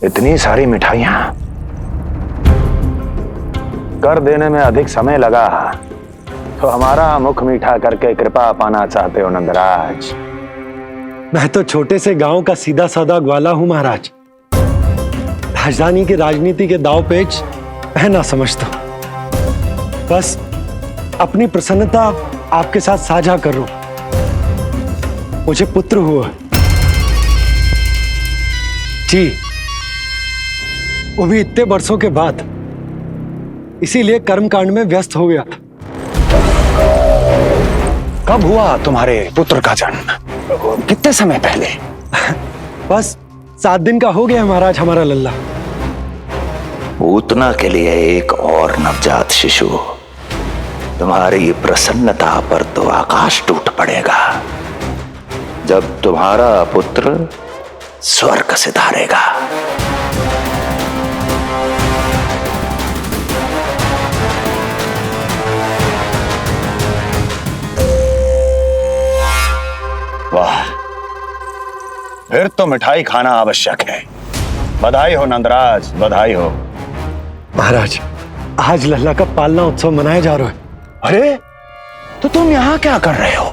इतनी सारी मिठाइयां कर देने में अधिक समय लगा तो हमारा मुख मीठा करके कृपा पाना चाहते हो नंदराज? मैं तो छोटे से गांव का सीधा साधा ग्वाला हूं महाराज। राजधानी की राजनीति के दाव पेच मैं ना समझता। बस अपनी प्रसन्नता आपके साथ साझा कर रहा हूं। मुझे पुत्र हुआ जी, वो भी इतने वर्षों के बाद, इसीलिए कर्मकांड में व्यस्त हो गया। कब हुआ तुम्हारे पुत्र का जन्म? कितने समय पहले? बस 7 दिन का हो गया महाराज हमारा लल्ला। पूतना के लिए एक और नवजात शिशु, तुम्हारी प्रसन्नता पर तो आकाश टूट पड़ेगा जब तुम्हारा पुत्र स्वर्ग सिधारेगा। वाह, फिर तो मिठाई खाना आवश्यक है। बधाई हो नंदराज, बधाई हो। महाराज, आज लल्ला का पालना उत्सव मनाया जा रहा है। अरे, तो तुम यहाँ क्या कर रहे हो?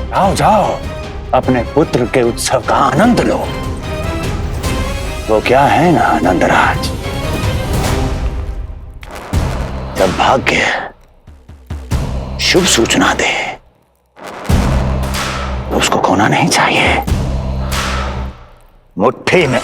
जाओ जाओ, अपने पुत्र के उत्सव का आनंद लो। वो क्या है ना नंदराज, जब भाग्य शुभ सूचना दे तो उसको खोना नहीं चाहिए। मुट्ठी में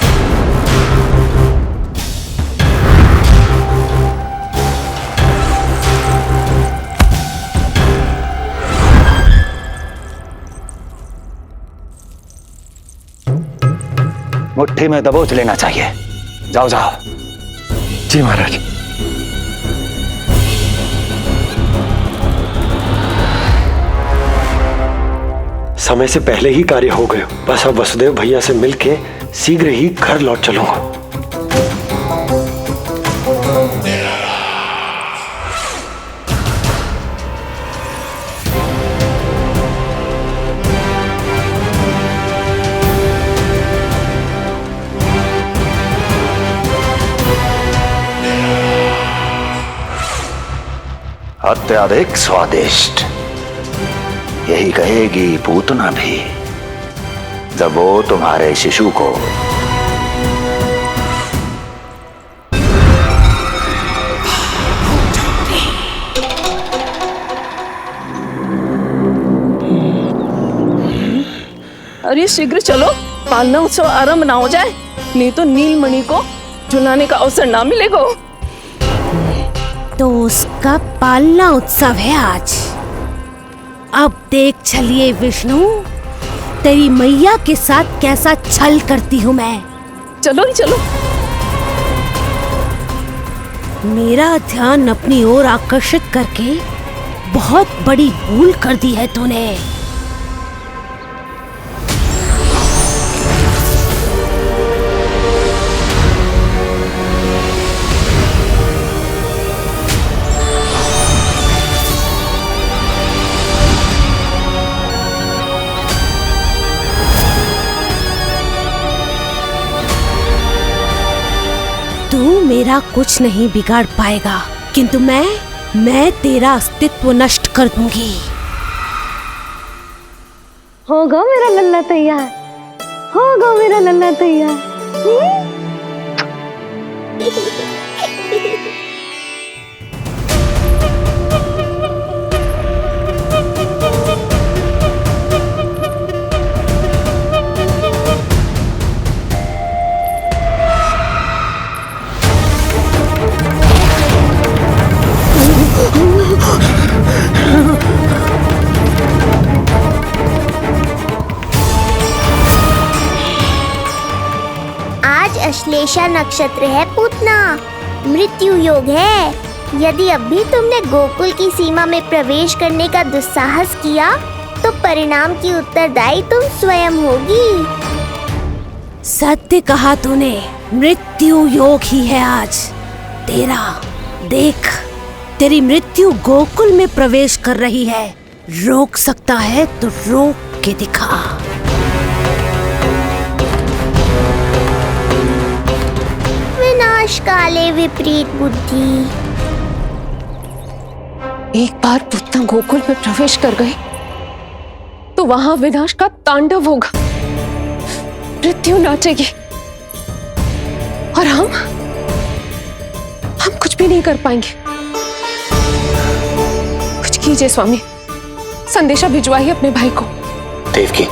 मुट्ठी में दबोच लेना चाहिए। जाओ जाओ। जी महाराज। समय से पहले ही कार्य हो गए। बस अब वसुदेव भैया से मिलके शीघ्र ही घर लौट चलूंगा। अत्यधिक स्वादिष्ट, यही कहेगी पूतना भी जब वो तुम्हारे शिशु को अरे शीघ्र चलो, पालना उत्सव आरंभ ना हो जाए, नहीं तो नीलमणि को झुलाने का अवसर ना मिलेगा। तो उसका पालना उत्सव है आज। अब देख चलिए विष्णु, तेरी मैया के साथ कैसा छल करती हूँ मैं। चलो चलो। मेरा ध्यान अपनी ओर आकर्षित करके बहुत बड़ी भूल कर दी है तूने। तू मेरा कुछ नहीं बिगाड़ पाएगा, किंतु मैं तेरा अस्तित्व नष्ट कर दूंगी। होगा मेरा लल्ला तैयार, होगा मेरा लल्ला तैयार। आज अश्लेषा नक्षत्र है पूतना, मृत्यु योग है। यदि अब भी तुमने गोकुल की सीमा में प्रवेश करने का दुस्साहस किया तो परिणाम की उत्तरदायी तुम स्वयं होगी। सत्य कहा तूने, मृत्यु योग ही है आज तेरा। देख, तेरी मृत्यु गोकुल में प्रवेश कर रही है। रोक सकता है तो रोक के दिखा। विनाश काले विपरीत बुद्धि। एक बार पुतना गोकुल में प्रवेश कर गए तो वहां विनाश का तांडव होगा, मृत्यु नाचेगी और हम कुछ भी नहीं कर पाएंगे। कुछ कीजिए स्वामी, संदेशा भिजवाइए अपने भाई को। देवकी,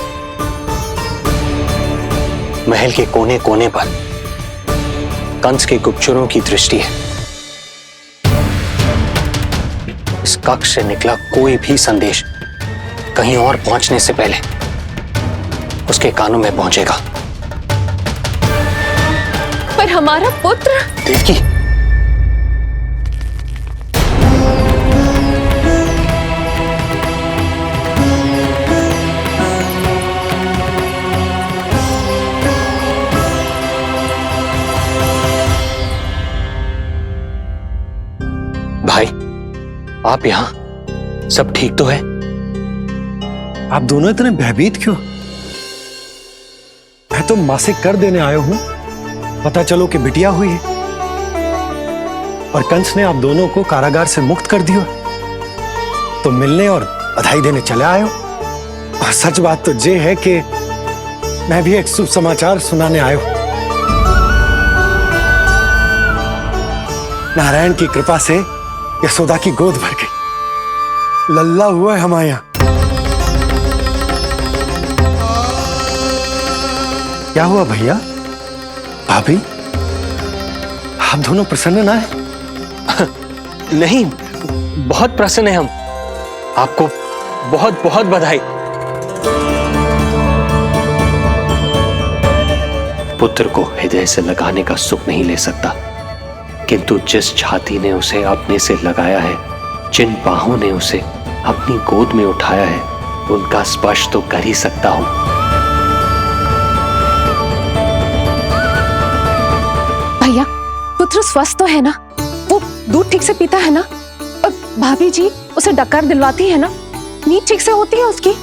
महल के कोने कोने पर कंस के गुप्तचरों की दृष्टि है। इस कक्ष से निकला कोई भी संदेश कहीं और पहुंचने से पहले उसके कानों में पहुंचेगा। पर हमारा पुत्र। देवकी, भाई, आप यहां सब ठीक तो है? आप दोनों इतने भयभीत क्यों? मैं तो मासिक कर देने आया हूं, पता चलो कि बिटिया हुई है और कंस ने आप दोनों को कारागार से मुक्त कर दिया, तो मिलने और बधाई देने चले आए हो। और सच बात तो ये है कि मैं भी एक शुभ समाचार सुनाने आया हूं। नारायण की कृपा से यशोदा की गोद भर गई, लल्ला हुआ है हमारे यहां। क्या हुआ भैया, भाभी, आप दोनों प्रसन्न ना है? नहीं, बहुत प्रसन्न है हम। आपको बहुत बहुत बधाई। पुत्र को हृदय से लगाने का सुख नहीं ले सकता, किंतु जिस छाती ने उसे अपने से लगाया है, जिन बाहों ने उसे अपनी गोद में उठाया है, उनका स्पर्श तो कर ही सकता हूं। भैया, पुत्र स्वस्थ तो है ना? वो दूध ठीक से पीता है ना? और भाभी जी उसे डकार दिलवाती है ना? नींद ठीक से होती है उसकी?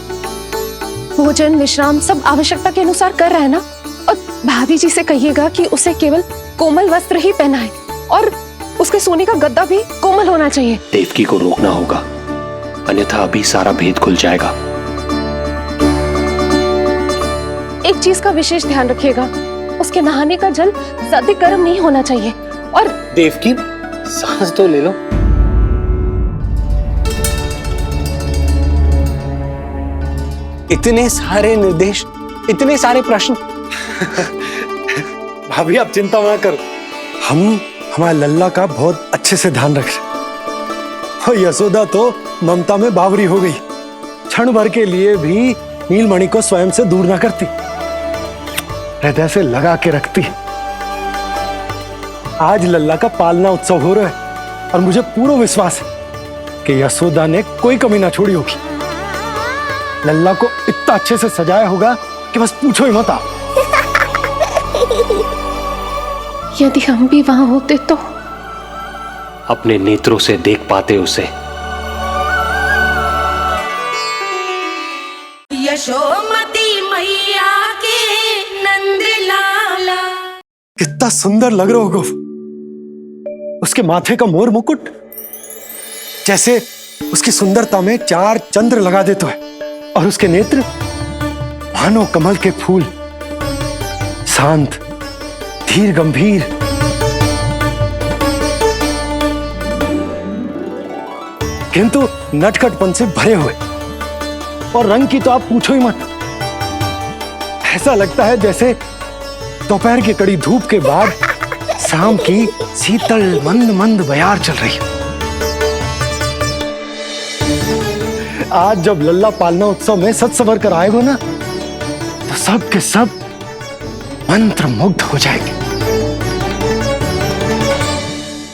भोजन विश्राम सब आवश्यकता के अनुसार कर रहा है ना? और भाभी जी से कहिएगा कि उसे केवल कोमल वस्त्र ही पहनाए और उसके सोने का गद्दा भी कोमल होना चाहिए। देवकी को रोकना होगा, अन्यथा अभी सारा भेद खुल जाएगा। एक चीज का विशेष ध्यान रखिएगा, उसके नहाने का जल ज्यादा गर्म नहीं होना चाहिए। और देवकी, सांस तो ले लो। इतने सारे निर्देश, इतने सारे प्रश्न। भाभी आप चिंता ना करो, हम हमारे लल्ला का बहुत अच्छे से ध्यान रख रहे। और यशोदा तो ममता में बावरी हो गई, क्षण भर के लिए भी नीलमणि को स्वयं से दूर ना करती, हृदय से लगा के रखती। आज लल्ला का पालना उत्सव हो रहा है और मुझे पूरा विश्वास है कि यशोदा ने कोई कमी ना छोड़ी होगी। लल्ला को इतना अच्छे से सजाया होगा कि बस पूछो ही मत। यदि हम भी वहां होते तो अपने नेत्रों से देख पाते उसे। यशोमती मैया के नंद लाला। कितना सुंदर लग रहा होगा उसके माथे का मोर मुकुट, जैसे उसकी सुंदरता में 4 चंद्र लगा देते हैं। और उसके नेत्र मानो कमल के फूल, शांत, धीर, गंभीर। किंतु नटखटपन से भरे हुए। और रंग की तो आप पूछो ही मत, ऐसा लगता है जैसे दोपहर की कड़ी धूप के बाद शाम की शीतल मंद मंद बयार चल रही है। आज जब लल्ला पालना उत्सव में सज संवर कर आएगा ना, तो सब के सब मंत्र मुग्ध हो जाएंगे।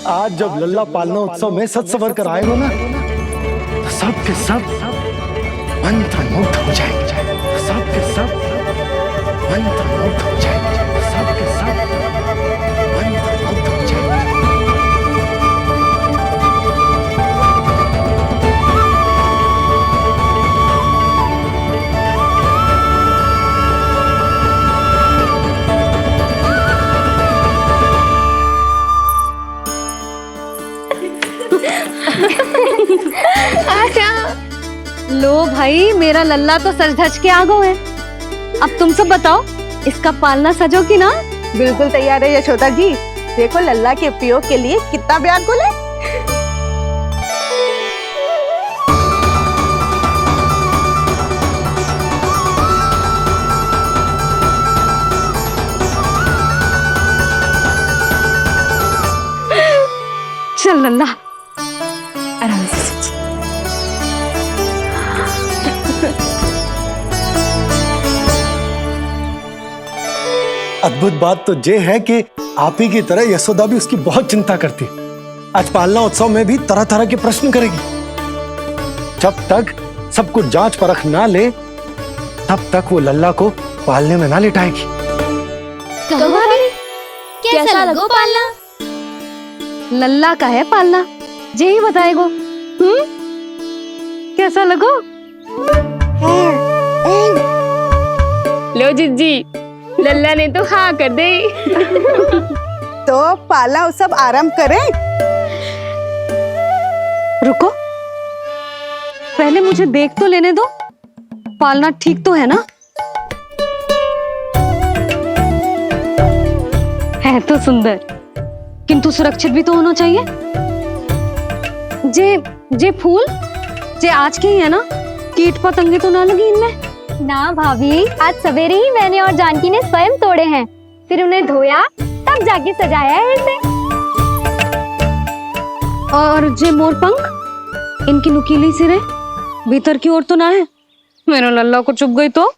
आज जब लल्ला पालना उत्सव में सज संवर कर आएगा ना, तो सब के सब मंत्र मुग्ध हो जाएंगे। सब के सब मंत्र मुग्ध हो जाएंगे। सब के सब मंत्र मुग्ध हो जाएंगे। लो भाई, मेरा लल्ला तो सज धज के आ गो है। अब तुम सब बताओ, इसका पालना सजो कि ना? बिल्कुल तैयार है यशोदा जी। देखो लल्ला के उपयोग के लिए कितना व्याकुल है। चल लल्ला, आराम से सच। अद्भुत बात तो ये है कि आप ही की तरह यशोदा भी उसकी बहुत चिंता करती है। आज पालना उत्सव में भी तरह तरह के प्रश्न करेगी। जब तक सब कुछ जांच परख ना ले, तब तक वो लल्ला को पालने में ना लिटाएगी। तो भाभी कैसा लगो पालना? लल्ला का है पालना, जे ही बताएगो। कैसा लगो? लो जिज्जी, लल्ला ने तो हाँ कर दे। तो पालना उत्सव आरंभ करें। रुको, पहले मुझे देख तो लेने दो, पालना ठीक तो है ना? है तो सुंदर, किंतु सुरक्षित भी तो होना चाहिए। जे फूल जे आज के ही है ना, कीट पतंगे तो ना लगी इनमें? ना भाभी, आज सवेरे ही मैंने और जानकी ने स्वयं तोड़े हैं, फिर उन्हें धोया, तब जाके सजाया है इसे। और जे मोर पंख, इनकी नुकीली सिरे भीतर की ओर तो ना है? मेरा लल्ला को चुभ गई तो?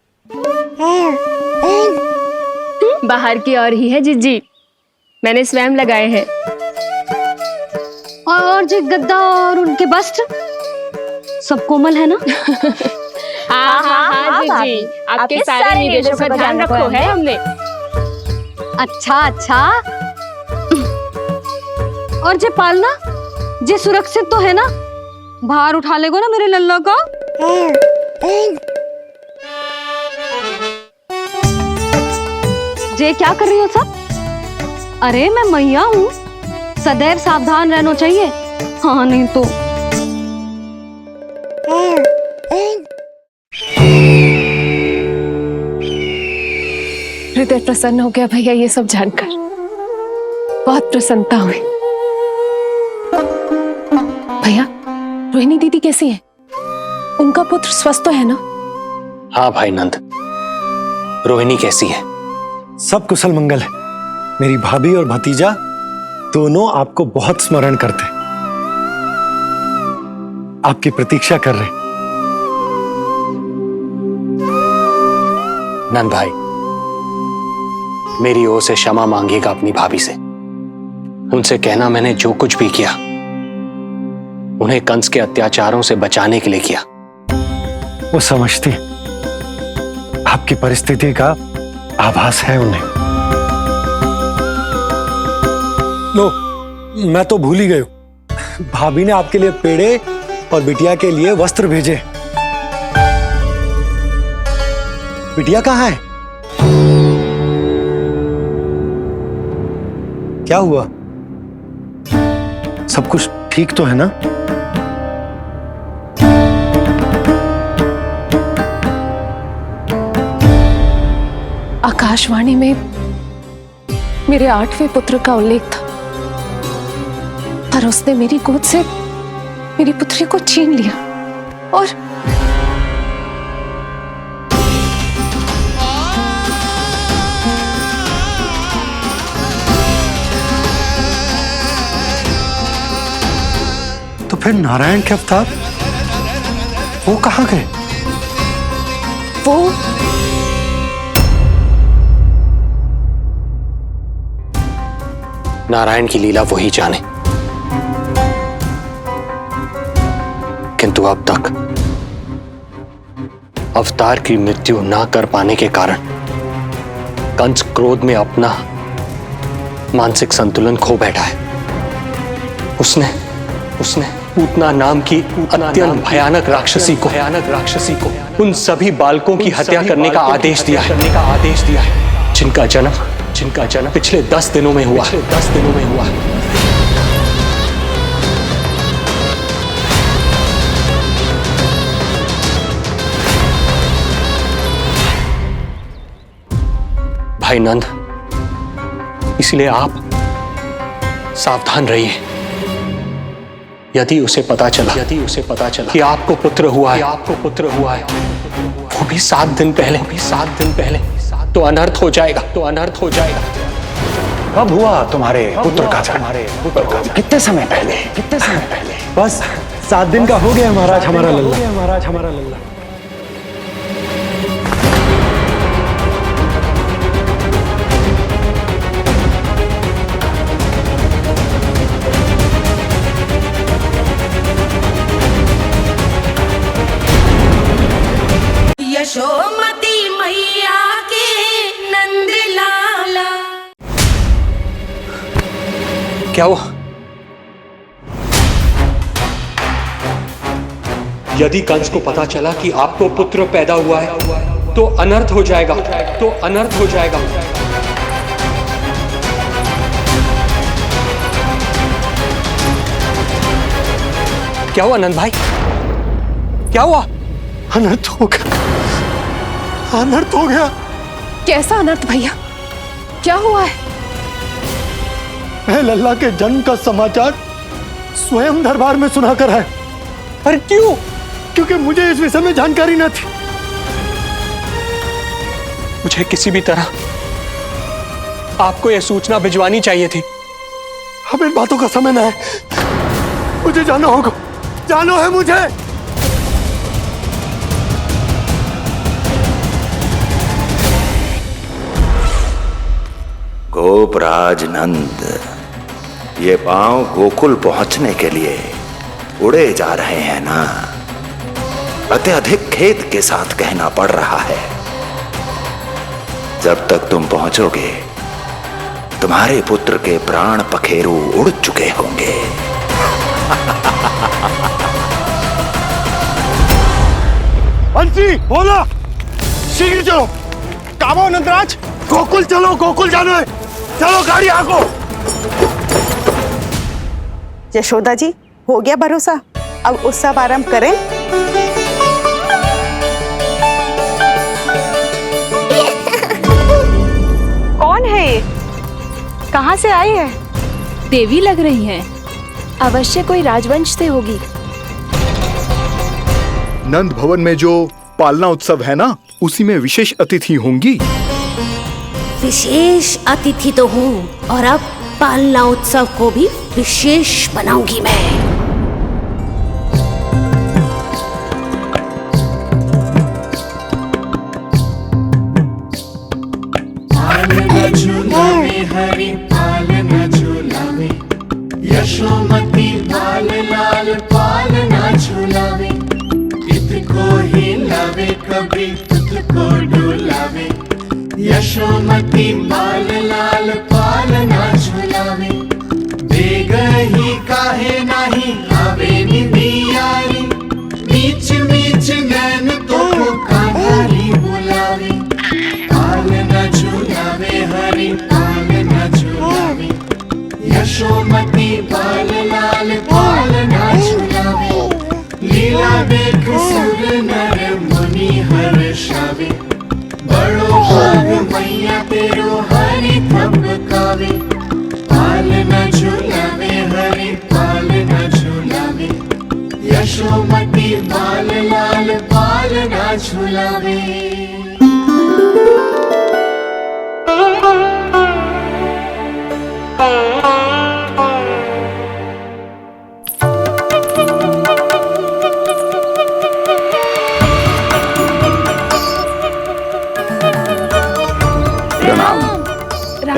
बाहर की ओर ही है जिज्जी, मैंने स्वयं लगाए हैं। और जे गद्दा और उनके वस्त्र सब कोमल है ना? हाँ जिज्जी, आपके सारे निर्देशों का ध्यान रखो है हमने। अच्छा। और जे पालना, जे सुरक्षित तो है ना? बाहर उठा लेगो ना मेरे लल्ला को? जे क्या कर रही हो सब? अरे मैं मैया हूँ, सदैव सावधान रहना चाहिए। हाँ नहीं तो। हृदय प्रसन्न हो गया भैया ये सब जानकर, बहुत प्रसन्नता हुई। भैया, रोहिणी दीदी कैसी है? उनका पुत्र स्वस्थ तो है ना? हाँ भाई नंद, रोहिणी कैसी है? सब कुशल मंगल है। मेरी भाभी और भतीजा दोनों आपको बहुत स्मरण करते हैं, आपकी प्रतीक्षा कर रहे। नंद भाई, मेरी ओर से क्षमा मांगिएगा अपनी भाभी से। उनसे कहना मैंने जो कुछ भी किया, उन्हें कंस के अत्याचारों से बचाने के लिए किया। वो समझती, आपकी परिस्थिति का आभास है उन्हें। लो, मैं तो भूल ही गई हूं, भाभी ने आपके लिए पेड़े और बिटिया के लिए वस्त्र भेजे। बिटिया कहाँ है? क्या हुआ? सब कुछ ठीक तो है ना? आकाशवाणी में मेरे 8वें पुत्र का उल्लेख था, पर उसने मेरी गोद से मेरी पुत्री को छीन लिया और तो फिर नारायण के अवतार वो कहाँ गए? वो नारायण की लीला वही जाने, किंतु अब तक अवतार की मृत्यु ना कर पाने के कारण कंस क्रोध में अपना मानसिक संतुलन खो बैठा है। उसने पूतना नाम की अत्यंत भयानक राक्षसी को उन सभी बालकों की हत्या करने का आदेश दिया है, जिनका जन्म पिछले 10 दिनों में हुआ। भाई नंद, इसलिए आप सावधान रहिए। यदि उसे पता चला कि आपको पुत्र हुआ है, वो भी 7 दिन पहले, तो अनर्थ हो जाएगा। कब हुआ तुम्हारे पुत्र का जन्म? कितने समय पहले? बस 7 दिन का हो गया महाराज हमारा लल्ला। यशोमती मैया के नंद लाला। क्या हुआ? यदि कंस को पता चला कि आपको पुत्र पैदा हुआ है तो अनर्थ हो जाएगा। क्या हुआ नंद भाई? क्या हुआ? अनर्थ हो गया। कैसा अनर्थ भैया? क्या हुआ है? मैं लल्ला के जन्म का समाचार स्वयं दरबार में सुनाकर है। अरे क्यों? क्योंकि मुझे इस विषय में जानकारी न थी। मुझे किसी भी तरह आपको यह सूचना भिजवानी चाहिए थी। अब इन बातों का समय न है, मुझे जाना होगा। जानो है मुझे। गोपराज नंद, ये पांव गोकुल पहुंचने के लिए उड़े जा रहे हैं ना? अत्यधिक खेद के साथ कहना पड़ रहा है, जब तक तुम पहुंचोगे तुम्हारे पुत्र के प्राण पखेरु उड़ चुके होंगे। बंसी बोला, शीघ्र चलो। काबो नंदराज, गोकुल चलो, गोकुल जानो है। चलो गाड़ी आगो। यशोदा जी, हो गया भरोसा, अब उत्सव आरंभ करें। कौन है ये? कहाँ से आई है? देवी लग रही हैं। अवश्य कोई राजवंश से होगी। नंद भवन में जो पालना उत्सव है ना, उसी में विशेष अतिथि होंगी। विशेष अतिथि तो हूँ, और अब पालना उत्सव को भी विशेष बनाऊंगी मैं। हरि पालना झूलावे, यशोमती लाल लाल पालना झूलावे। इतको हिलावे कभी तुझको डुलावे, यशोमती लाल लाल पालना झूलावे। बेग ही काहे नाही आवे निदियारी, मीच मीच नैन तो कान्हारी बुलावे। पालना झूलावे हरि पालना झूलावे, यशोमती बाल लाल पालना झूलावे। लीला देख सुर नर मुनि हर्षावे, बड़ो भाग मैया तेरो हरि थपकावे। पालना झूलावे हरि पालना झूलावे, यशोमती बाल लाल पालना झूलावे।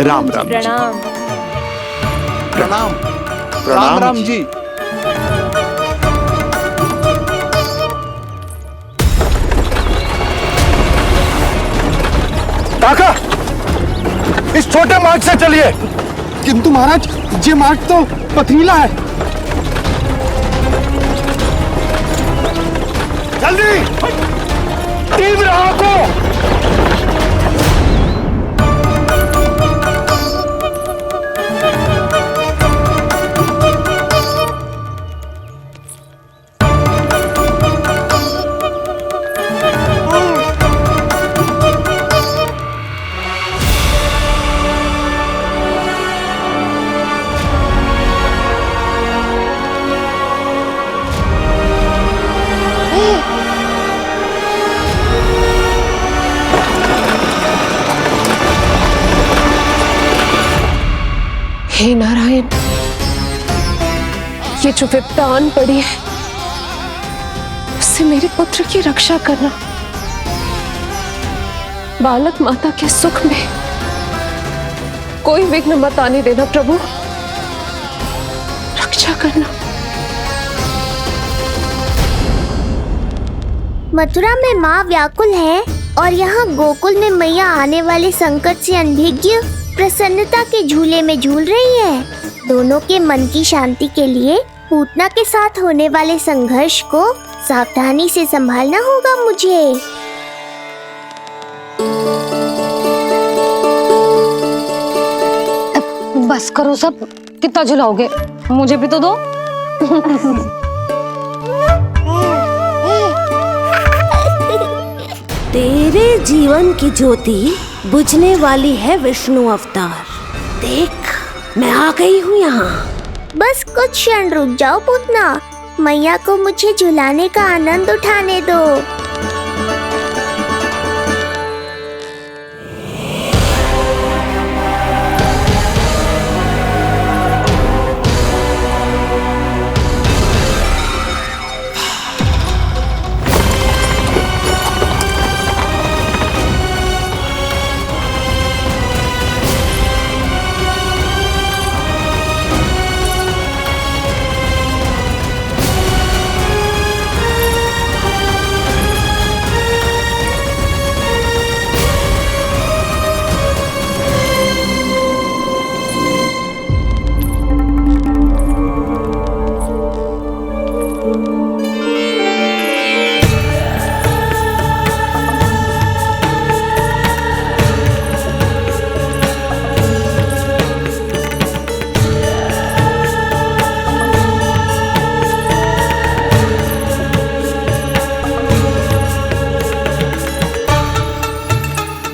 राम राम जी। प्रणाम। प्रणाम राम जी। काका, इस छोटे मार्ग से चलिए। किंतु महाराज, ये मार्ग तो पथरीला है। जल्दी तीव्र आंखों। हे नारायण, ये जो विपदा आन पड़ी है उससे मेरे पुत्र की रक्षा करना। बालक माता के सुख में कोई विघ्न मत आने देना प्रभु, रक्षा करना। मथुरा में माँ व्याकुल है और यहाँ गोकुल में मैया आने वाले संकट से अनभिज्ञ प्रसन्नता के झूले में झूल रही है। दोनों के मन की शांति के लिए पूतना के साथ होने वाले संघर्ष को सावधानी से संभालना होगा मुझे। बस करो सब, कितना झुलाओगे, मुझे भी तो दो। तेरे जीवन की ज्योति बुझने वाली है विष्णु अवतार। देख, मैं आ गई हूँ यहाँ। बस कुछ क्षण रुक जाओ पूतना, मैया को मुझे झुलाने का आनंद उठाने दो।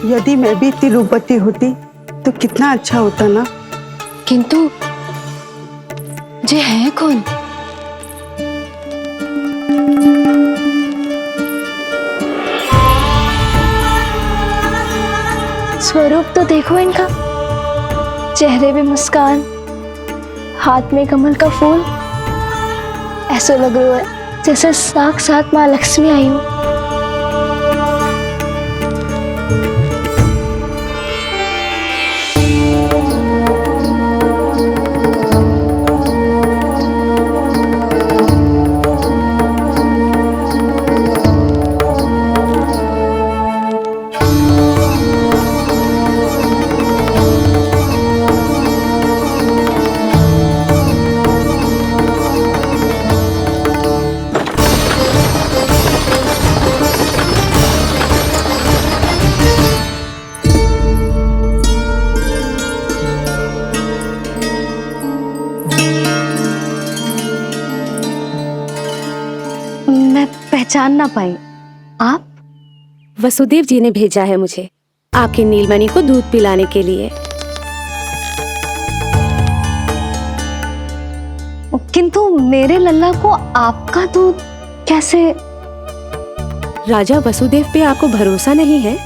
यदि मैं भी इतनी रूपवती होती तो कितना अच्छा होता ना। किंतु जे है कौन? स्वरूप तो देखो इनका, चेहरे पे मुस्कान, हाथ में कमल का फूल, ऐसा लग रहा है जैसे साक्षात माँ लक्ष्मी आई हो। पहचान ना पाई। आप? वसुदेव जी ने भेजा है मुझे आपके नीलमणि को दूध पिलाने के लिए। किंतु मेरे लल्ला को आपका दूध कैसे? राजा वसुदेव पे आपको भरोसा नहीं है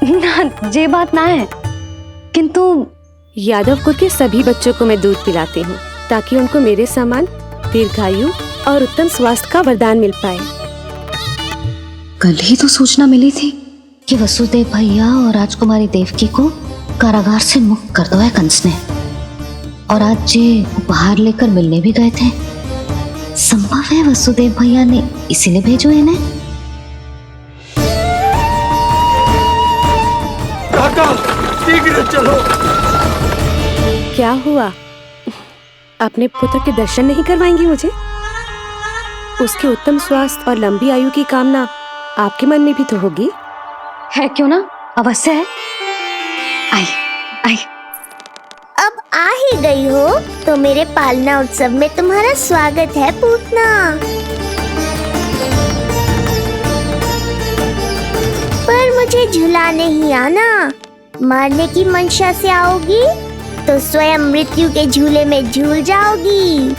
ना, ये बात ना है। किंतु यादव कुल के सभी बच्चों को मैं दूध पिलाती हूँ ताकि उनको मेरे समान दीर्घायु और उत्तम स्वास्थ्य का वरदान मिल पाए। कल ही तो सूचना मिली थी कि वसुदेव भैया और राजकुमारी देवकी को कारागार से मुक्त कर दो है कंस ने, और आज ये उपहार लेकर मिलने भी गए थे। संभव है वसुदेव भैया ने इसीलिए भेजो इन्हें। काका, शीघ्र चलो। क्या हुआ? अपने पुत्र के दर्शन नहीं करवाएंगी मुझे? उसके उत्तम स्वास्थ्य और लंबी आयु की कामना आपके मन में भी तो होगी। है क्यों ना, अवश्य है। आई आई। अब आ ही गई हो तो मेरे पालना उत्सव में तुम्हारा स्वागत है पूतना। पर मुझे झुलाने ही आना, मारने की मंशा से आओगी तो स्वयं मृत्यु के झूले में झूल जाओगी।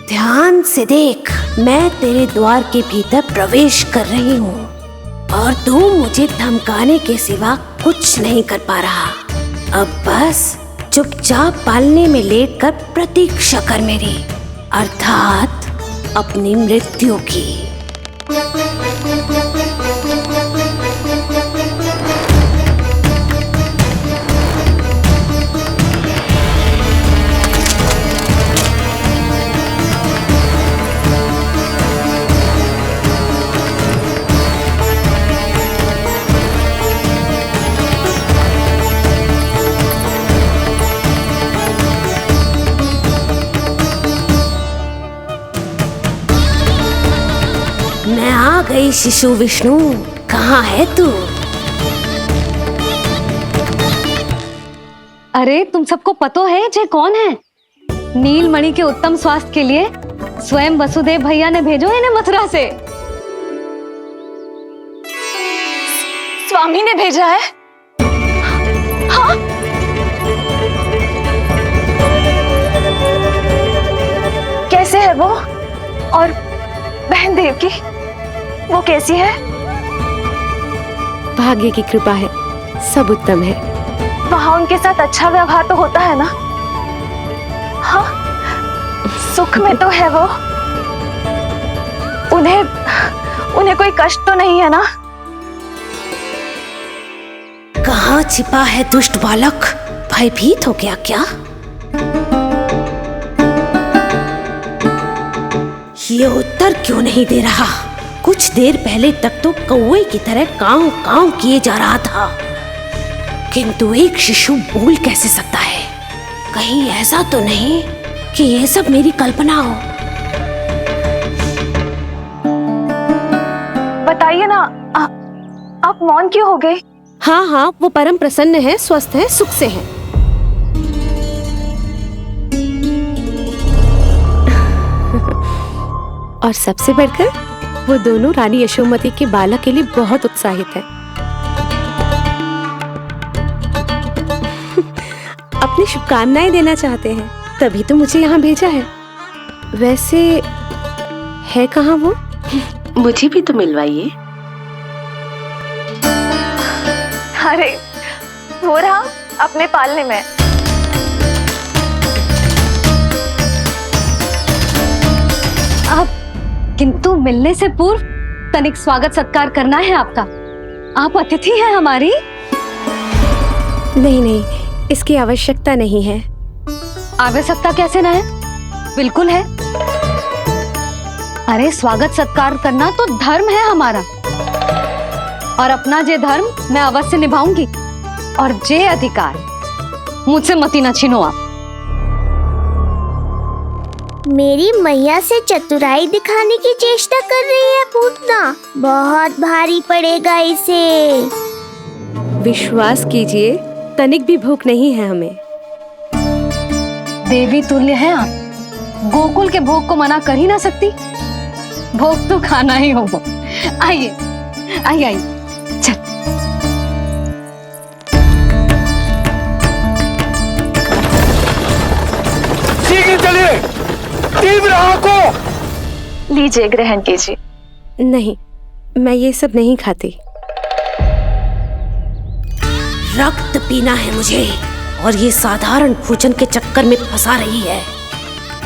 ध्यान से देख, मैं तेरे द्वार के भीतर प्रवेश कर रही हूँ और तू मुझे धमकाने के सिवा कुछ नहीं कर पा रहा। अब बस चुपचाप पालने में लेटकर प्रतीक्षा कर मेरी, अर्थात अपनी मृत्यु की। मैं आ गई शिशु विष्णु, कहाँ है तू? अरे तुम सबको पता है जे कौन है? नीलमणि के उत्तम स्वास्थ्य के लिए स्वयं वसुदेव भैया ने भेजो इन्हें मथुरा से। स्वामी ने भेजा है? हाँ? कैसे है वो? और बहन देवकी, वो कैसी है? भाग्य की कृपा है, सब उत्तम है। वहां उनके साथ अच्छा व्यवहार तो होता है ना? हाँ, सुख में तो है वो। उन्हें कोई कष्ट तो नहीं है ना? कहाँ छिपा है दुष्ट बालक? भयभीत हो गया क्या? ये उत्तर क्यों नहीं दे रहा? कुछ देर पहले तक तो कौवे की तरह कांव कांव किए जा रहा था, किंतु एक शिशु बोल कैसे सकता है? कहीं ऐसा तो नहीं कि ये सब मेरी कल्पना हो? बताइए ना, आप मौन क्यों हो गए? हाँ हाँ, वो परम प्रसन्न है, स्वस्थ है, सुख से है। और सबसे बढ़कर वो दोनों रानी यशोमती के बालक के लिए बहुत उत्साहित है। अपनी शुभकामनाएं देना चाहते हैं, तभी तो मुझे यहाँ भेजा है। वैसे है कहाँ वो? मुझे भी तो मिलवाइए। अरे वो रहा अपने पालने में। किंतु मिलने से पूर्व तनिक स्वागत सत्कार करना है आपका। आप अतिथि हैं हमारी। नहीं नहीं, इसकी आवश्यकता नहीं है। आवश्यकता कैसे ना है? बिल्कुल है। अरे स्वागत सत्कार करना तो धर्म है हमारा, और अपना जे धर्म मैं अवश्य निभाऊंगी, और जे अधिकार मुझसे मती न छीनो आप। मेरी मैया से चतुराई दिखाने की चेष्टा कर रही है पूतना। बहुत भारी पड़ेगा इसे। विश्वास कीजिए, तनिक भी भूख नहीं है हमें। देवी तुल्य हैं आप, गोकुल के भोग को मना कर ही ना सकती। भोग तो खाना ही होगा। आइए आइए आइए, चल। शीघ्र चलिए, तीव्र को लीजिए, ग्रहण कीजिए। नहीं, मैं ये सब नहीं खाती। रक्त पीना है मुझे, और ये साधारण भोजन के चक्कर में फंसा रही है।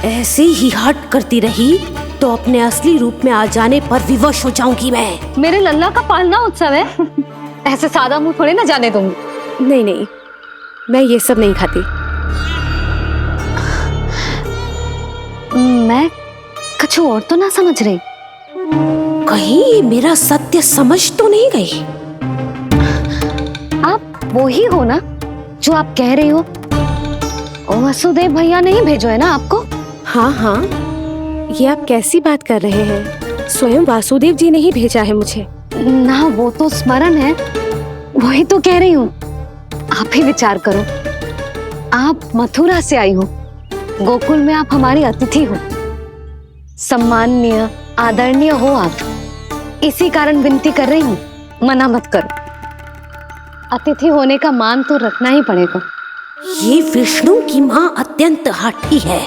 ऐसे ही हट करती रही तो अपने असली रूप में आ जाने पर विवश हो जाऊंगी मैं। मेरे लल्ला का पालना उत्सव है, ऐसे सादा मुंह थोड़े ना जाने दूंगी। नहीं नहीं, मैं ये सब नहीं खाती। मैं कुछ और तो ना समझ रही। कहीं ये मेरा सत्य समझ तो नहीं गई? आप वो ही हो ना जो आप कह रही हो? वसुदेव भैया ने ही भेजो है ना आपको? हाँ हाँ, ये आप कैसी बात कर रहे हैं? स्वयं वासुदेव जी ने ही भेजा है मुझे ना। वो तो स्मरण है, वही तो कह रही हूँ। आप ही विचार करो, आप मथुरा से आई हो, गोकुल में आप हमारी अतिथि हो, सम्माननीय आदरणीय हो आप। इसी कारण विनती कर रही हूँ, मना मत करो। अतिथि होने का मान तो रखना ही पड़ेगा। ये विष्णु की माँ अत्यंत हठी है।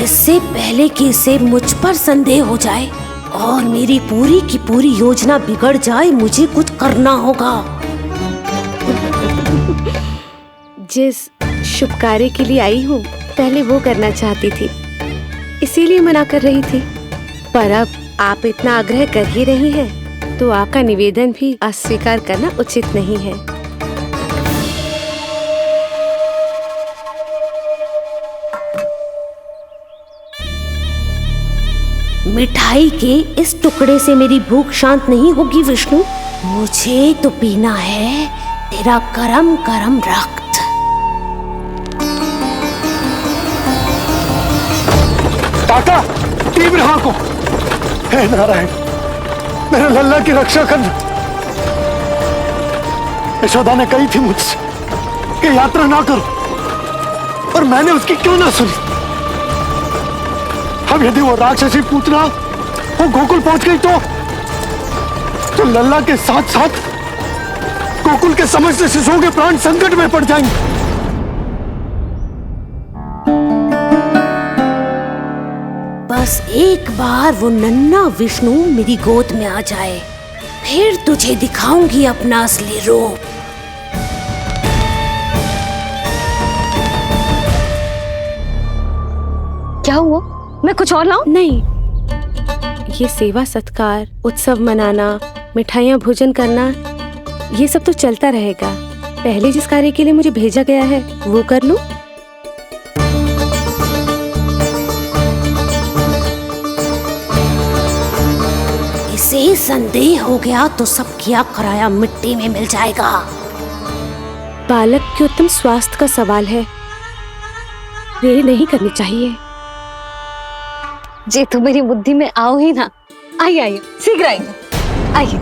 इससे पहले कि इसे मुझ पर संदेह हो जाए और मेरी पूरी की पूरी योजना बिगड़ जाए, मुझे कुछ करना होगा। जिस शुभ कार्य के लिए आई हूँ, पहले वो करना चाहती थी, इसीलिए मना कर रही थी। पर अब आप इतना आग्रह कर ही रही हैं, तो आपका निवेदन भी अस्वीकार करना उचित नहीं है। मिठाई के इस टुकड़े से मेरी भूख शांत नहीं होगी विष्णु। मुझे तो पीना है तेरा गरम गरम रक्त। काका, तीव्र हाँ को। हे नारायण, मेरे लल्ला की रक्षा करना। यशोदा ने कही थी मुझसे कि यात्रा ना करो, और मैंने उसकी क्यों ना सुनी। अब यदि वो राक्षसी पूतना वो गोकुल पहुंच गई तो लल्ला के साथ साथ गोकुल के समस्त शिशुओं के प्राण संकट में पड़ जाएंगे। बस एक बार वो नन्हा विष्णु मेरी गोद में आ जाए, फिर तुझे दिखाऊंगी अपना असली रूप। क्या हुआ? मैं कुछ और लाऊं? नहीं, ये सेवा सत्कार, उत्सव मनाना, मिठाइयाँ भोजन करना, ये सब तो चलता रहेगा। पहले जिस कार्य के लिए मुझे भेजा गया है वो कर लूं। इसे संदेह हो गया तो सब किया कराया मिट्टी में मिल जाएगा। बालक के उत्तम स्वास्थ्य का सवाल है, देरी नहीं करनी चाहिए। जे तो मेरी बुद्धि में आओ ही ना। आइए आइए, शीघ्र आइए, आइए।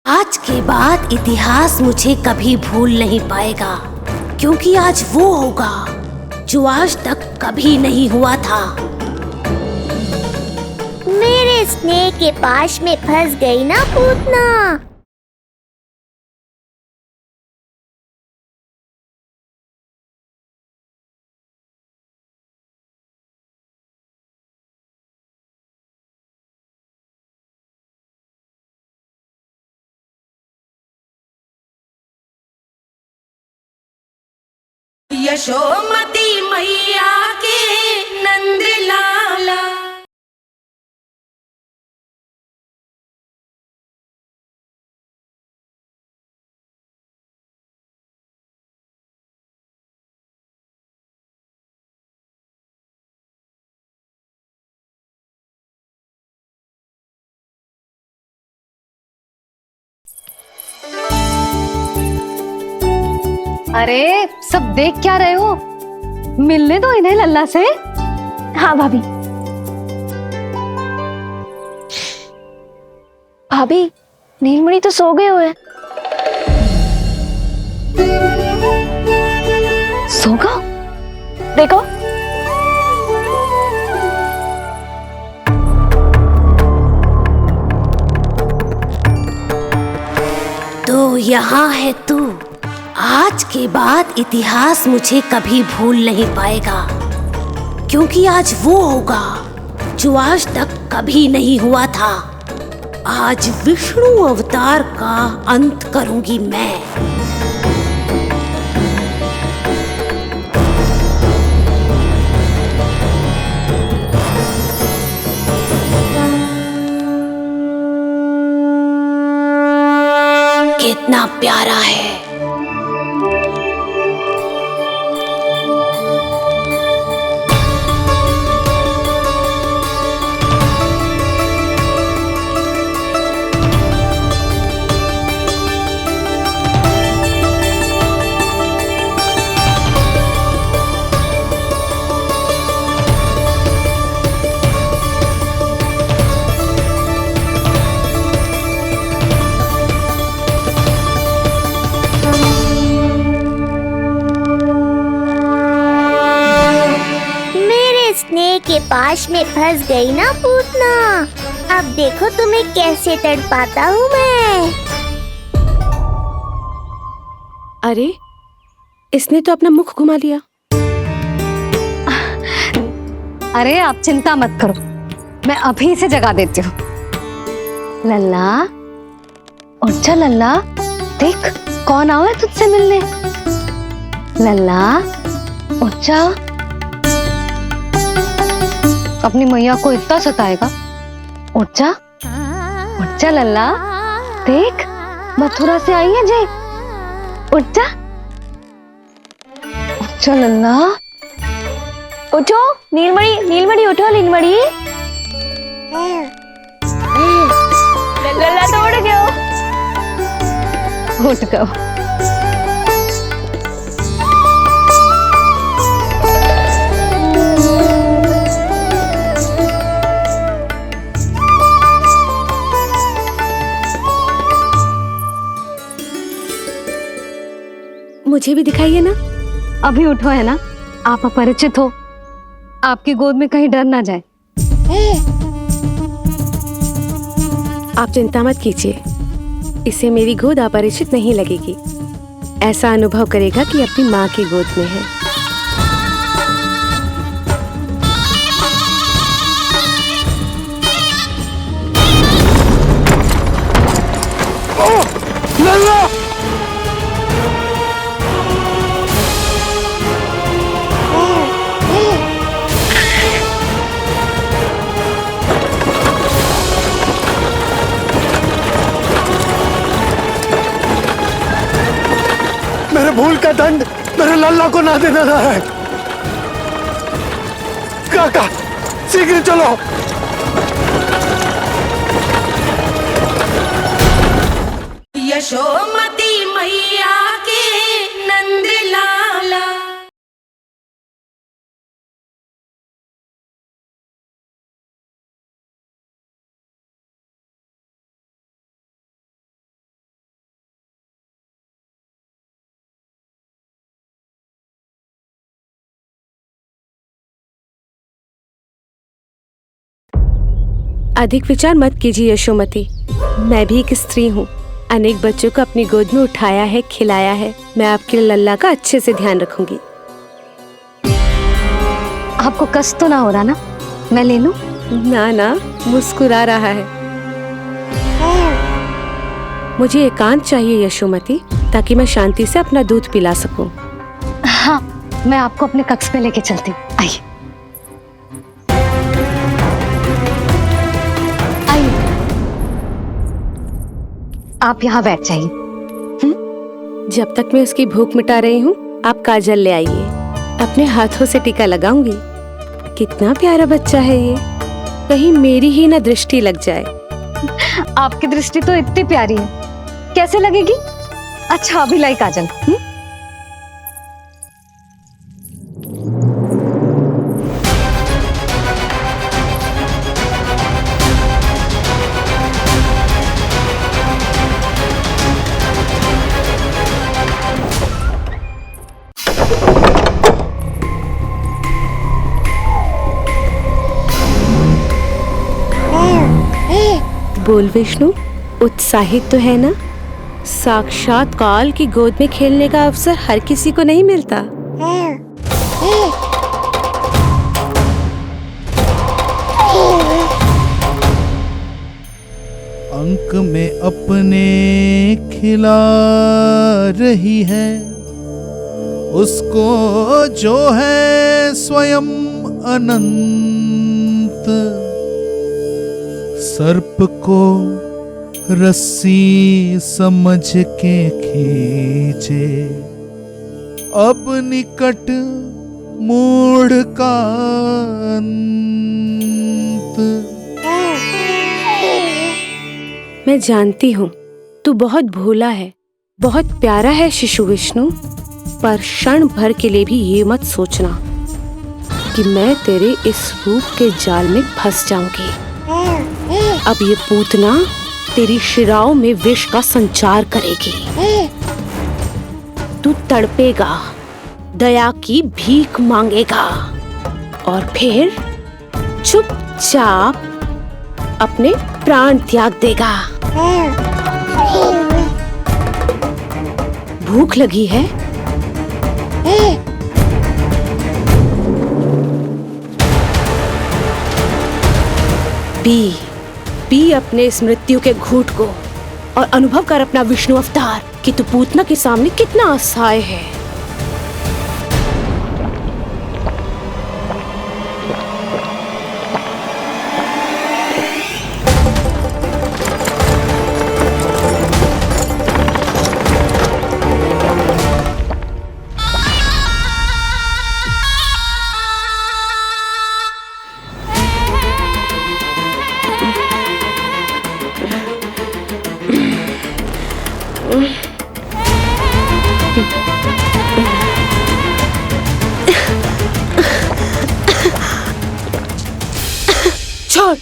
आज के बाद इतिहास मुझे कभी भूल नहीं पाएगा, क्योंकि आज वो होगा जो आज तक कभी नहीं हुआ था। मेरे स्नेह के पाश में फंस गई ना पूतना। यशोमती मैया के नंद लाला। अरे सब देख क्या रहे हो? मिलने दो इन्हें लल्ला से। हाँ भाभी। भाभी, नीलमणि तो सो गए हुए। सो गो? देखो। तो यहाँ है तू। आज के बाद इतिहास मुझे कभी भूल नहीं पाएगा, क्योंकि आज वो होगा जो आज तक कभी नहीं हुआ था। आज विष्णु अवतार का अंत करूंगी मैं। कितना प्यारा है। के पाश में फंस गई ना पूतना। अब देखो तुम्हें कैसे तड़पाता हूँ मैं। अरे, इसने तो अपना मुख घुमा लिया। अरे आप चिंता मत करो, मैं अभी से जगा देती हूँ। लल्ला, उठ जा लल्ला, देख कौन आया है तुझसे मिलने। लल्ला, उठ जा। अपनी मैया को इतना सताएगा। उठ जा लल्ला, देख मथुरा से आई है जय। उठ जा लल्ला। उठो नीलमणि, नीलमणि उठो नीलमणि। लल्ला तो उठ गयो। उठ गयो। मुझे भी दिखाइए ना। अभी उठो है ना, आप अपरिचित हो, आपकी गोद में कहीं डर ना जाए। आप चिंता मत कीजिए, इसे मेरी गोद अपरिचित नहीं लगेगी। ऐसा अनुभव करेगा कि अपनी माँ की गोद में है। लल्ला! मेरे भूल का दंड मेरे लल्ला को ना देना ना है। काका, शीघ्र चलो। यशोमती मैया के नंद लाला। अधिक विचार मत कीजिए यशोमती, मैं भी एक स्त्री हूँ। अनेक बच्चों को अपनी गोद में उठाया है, खिलाया है। मैं आपके लल्ला का अच्छे से ध्यान रखूंगी। आपको कष्ट तो ना हो रहा ना? मैं ले लूं? ना ना, मुस्कुरा रहा है। मुझे एकांत चाहिए यशोमती, ताकि मैं शांति से अपना दूध पिला सकूं। हाँ, मैं आपको अपने कक्ष में लेके चलती हूँ। आइए। आप यहाँ बैठ जाइए। जब तक मैं उसकी भूख मिटा रही हूँ, आप काजल ले आइए। अपने हाथों से टीका लगाऊंगी। कितना प्यारा बच्चा है ये, कहीं मेरी ही ना दृष्टि लग जाए। आपकी दृष्टि तो इतनी प्यारी है, कैसे लगेगी? अच्छा अभी लाई काजल। बोल विष्णु, उत्साहित तो है ना? साक्षात काल की गोद में खेलने का अवसर हर किसी को नहीं मिलता। अंक में अपने खिला रही है, उसको जो है स्वयं अनंत। सर्प को रस्सी समझ के खींचे, अब निकट मूढ़ का अंत। मैं जानती हूँ तू बहुत भोला है, बहुत प्यारा है शिशु विष्णु, पर क्षण भर के लिए भी ये मत सोचना कि मैं तेरे इस रूप के जाल में फंस जाऊंगी। अब ये पूतना तेरी शिराओं में विष का संचार करेगी। तू तड़पेगा, दया की भीख मांगेगा और फिर चुपचाप अपने प्राण त्याग देगा। भूख लगी है? पी अपने इस मृत्यु के घूंट को और अनुभव कर अपना विष्णु अवतार कि तू पूतना के सामने कितना असहाय है। छोड़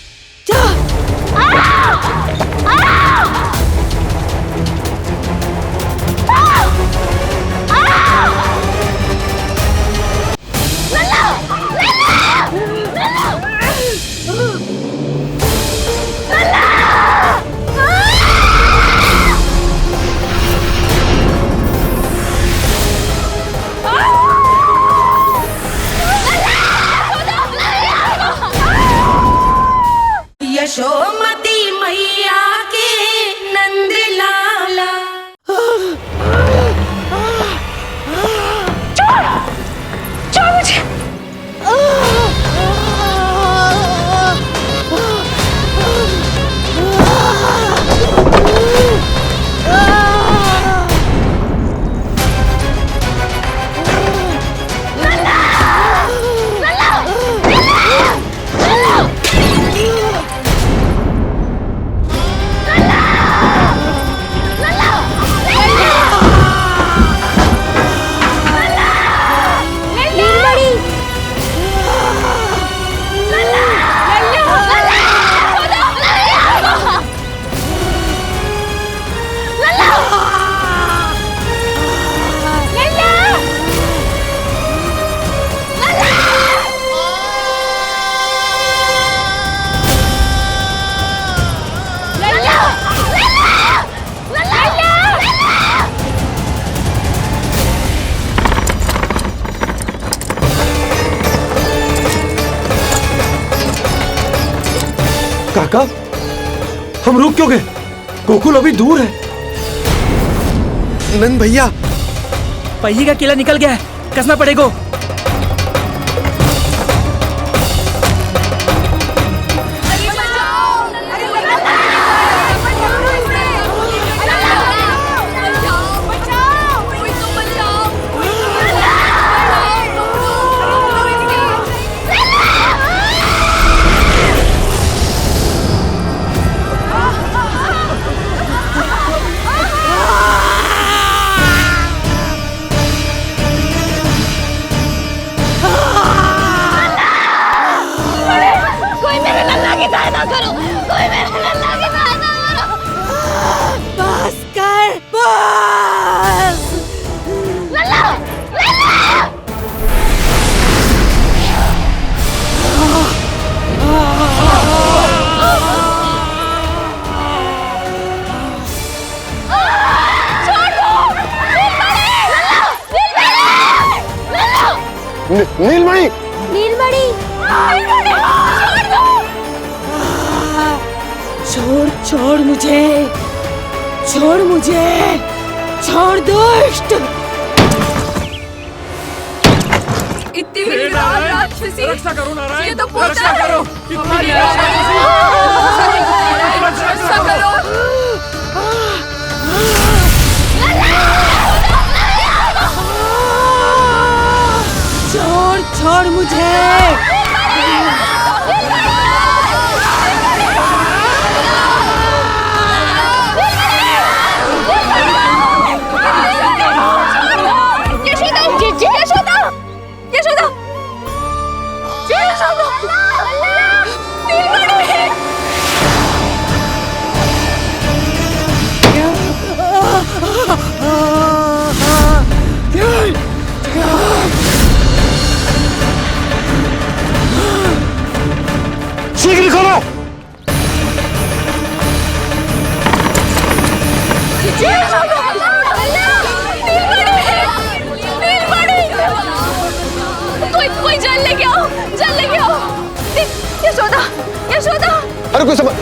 यशोमती मैया के नंद लाला। छोड़ मुझे। काका, हम रुक क्यों गए? गोकुल अभी दूर है। नंद भैया, पहिए का किला निकल गया है, कसना पड़ेगा। बस कर, बस। लल्ला, लल्ला। नीलमणि, नीलमणि, छोड़ छोड़ मुझे, छोड़ मुझे, छोड़ दुष्ट। इतनी राक्षसी, रक्षा करो नारायण, ये तो रक्षा करो। हमारी रक्षा करो। छोड़ छोड़ मुझे। जल लेके आओ, जल लेके आओ। यशोदा, यशोदा। अरे कोई समझ।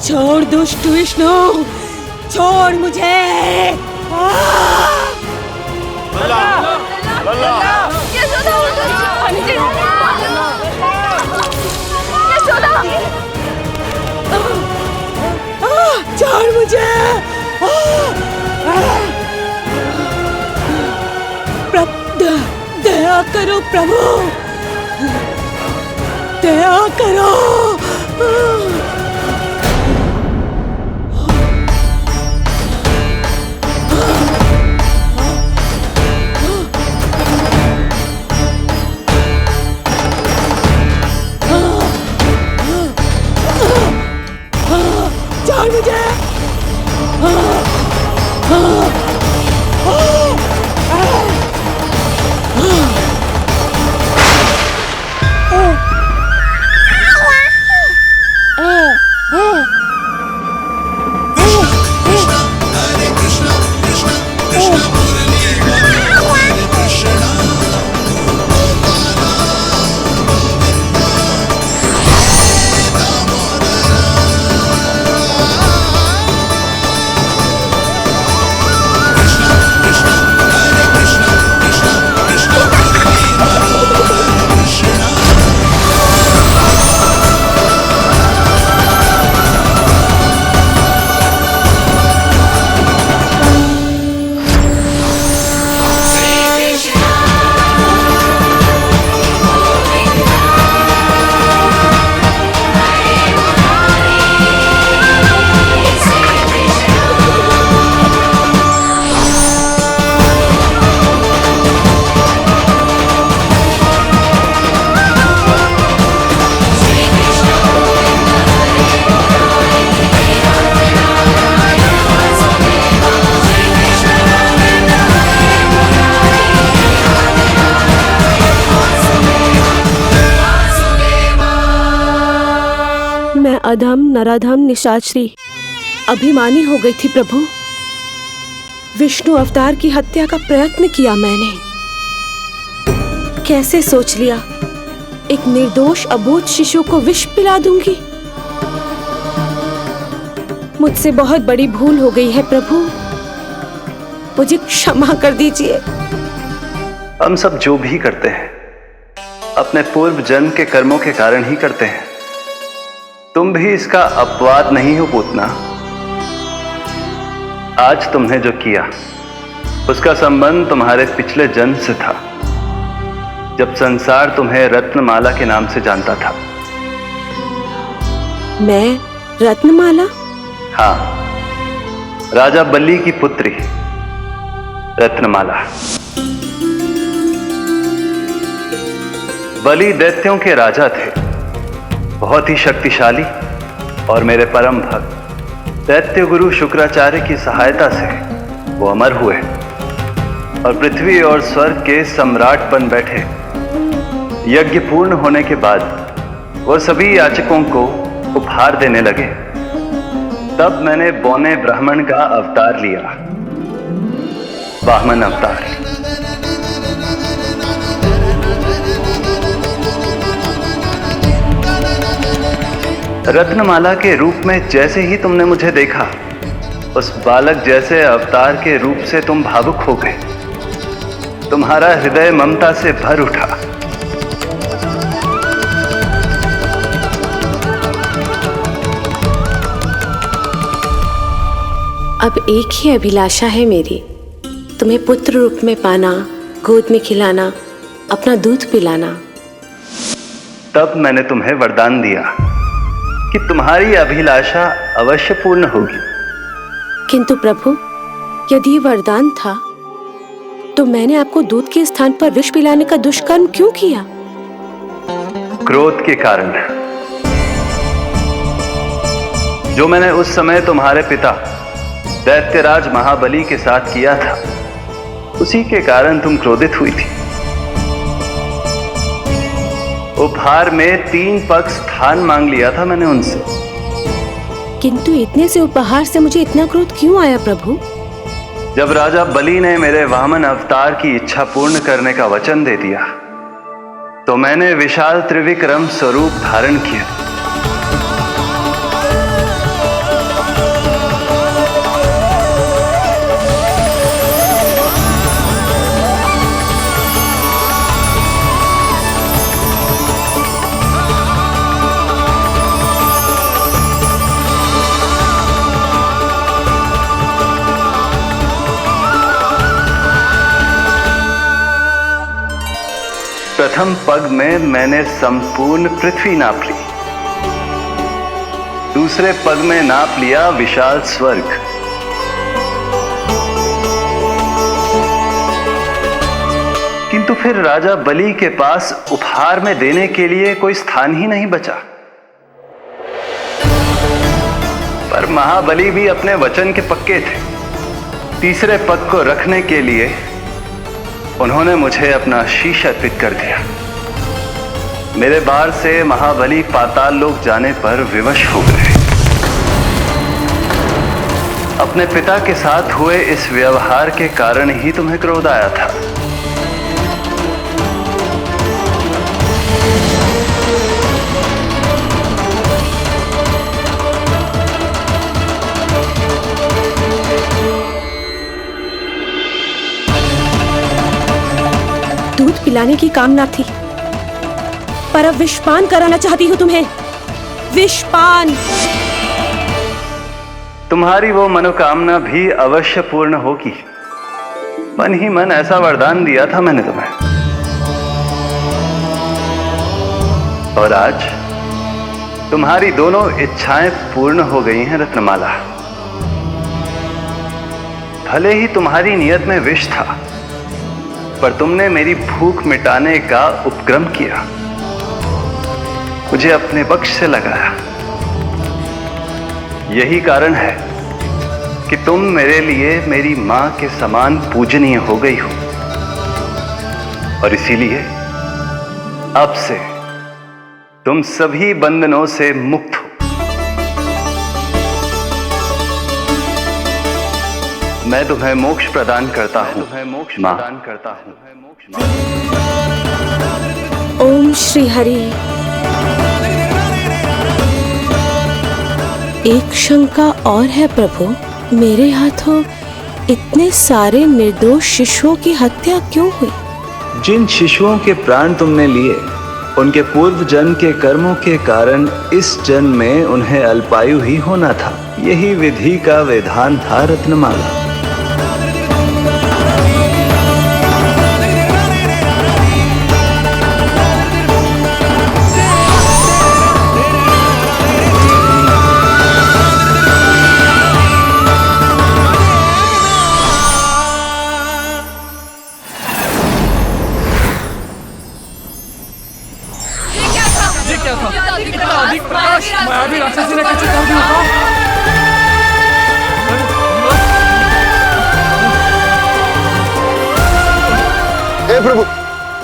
छोड़ दुष्ट विष्णु, छोड़ मुझे। छोड़ मुझे। दया करो प्रभु, दया करो। छोड़ मुझे। अधम नराधम निशाचरी अभिमानी हो गई थी प्रभु। विष्णु अवतार की हत्या का प्रयत्न किया मैंने। कैसे सोच लिया एक निर्दोष अबोध शिशु को विष पिला दूंगी। मुझसे बहुत बड़ी भूल हो गई है प्रभु, मुझे क्षमा कर दीजिए। हम सब जो भी करते हैं अपने पूर्व जन्म के कर्मों के कारण ही करते हैं। तुम भी इसका अपवाद नहीं हो पूतना। आज तुमने जो किया उसका संबंध तुम्हारे पिछले जन्म से था, जब संसार तुम्हें रत्नमाला के नाम से जानता था। मैं रत्नमाला? हाँ, राजा बलि की पुत्री रत्नमाला। बलि दैत्यों के राजा थे, बहुत ही शक्तिशाली, और मेरे परम भक्त दैत्य गुरु शुक्राचार्य की सहायता से वो अमर हुए और पृथ्वी और स्वर्ग के सम्राट बन बैठे। यज्ञ पूर्ण होने के बाद वो सभी याचकों को उपहार देने लगे। तब मैंने बौने ब्राह्मण का अवतार लिया, वामन अवतार। रत्नमाला के रूप में जैसे ही तुमने मुझे देखा, उस बालक जैसे अवतार के रूप से तुम भावुक हो गए। तुम्हारा हृदय ममता से भर उठा। अब एक ही अभिलाषा है मेरी, तुम्हें पुत्र रूप में पाना, गोद में खिलाना, अपना दूध पिलाना। तब मैंने तुम्हें वरदान दिया कि तुम्हारी अभिलाषा अवश्य पूर्ण होगी। किंतु प्रभु, यदि वरदान था तो मैंने आपको दूध के स्थान पर विष पिलाने का दुष्कर्म क्यों किया? क्रोध के कारण, जो मैंने उस समय तुम्हारे पिता दैत्यराज महाबली के साथ किया था, उसी के कारण तुम क्रोधित हुई थी। उपहार में 3 पग स्थान मांग लिया था मैंने उनसे। किंतु इतने से उपहार से मुझे इतना क्रोध क्यों आया प्रभु? जब राजा बलि ने मेरे वामन अवतार की इच्छा पूर्ण करने का वचन दे दिया तो मैंने विशाल त्रिविक्रम स्वरूप धारण किया। प्रथम पग में मैंने संपूर्ण पृथ्वी नाप ली, दूसरे पग में नाप लिया विशाल स्वर्ग, किंतु फिर राजा बलि के पास उपहार में देने के लिए कोई स्थान ही नहीं बचा। पर महाबली भी अपने वचन के पक्के थे। तीसरे पग को रखने के लिए उन्होंने मुझे अपना शीश अर्पित कर दिया। मेरे बार से महाबली पाताल लोक जाने पर विवश हो गए। अपने पिता के साथ हुए इस व्यवहार के कारण ही तुम्हें क्रोध आया था। दूध पिलाने की कामना थी, पर अब विषपान कराना चाहती हूँ तुम्हें। विषपान। तुम्हारी वो मनोकामना भी अवश्य पूर्ण होगी। मन ही मन ऐसा वरदान दिया था मैंने तुम्हें। और आज तुम्हारी दोनों इच्छाएं पूर्ण हो गई हैं रत्नमाला। भले ही तुम्हारी नियत में विष था, पर तुमने मेरी भूख मिटाने का उपक्रम किया, मुझे अपने पक्ष से लगाया। यही कारण है कि तुम मेरे लिए मेरी मां के समान पूजनीय हो गई हो। और इसीलिए अब से तुम सभी बंधनों से मुक्त हो। मैं तुम्हें मोक्ष प्रदान करता हूं, मां। ओम श्री हरि। एक शंका और है प्रभु, मेरे हाथों इतने सारे निर्दोष शिशुओं की हत्या क्यों हुई? जिन शिशुओं के प्राण तुमने लिए, उनके पूर्व जन्म के कर्मों के कारण इस जन्म में उन्हें अल्पायु ही होना था। यही विधि का विधान था रत्नमाला।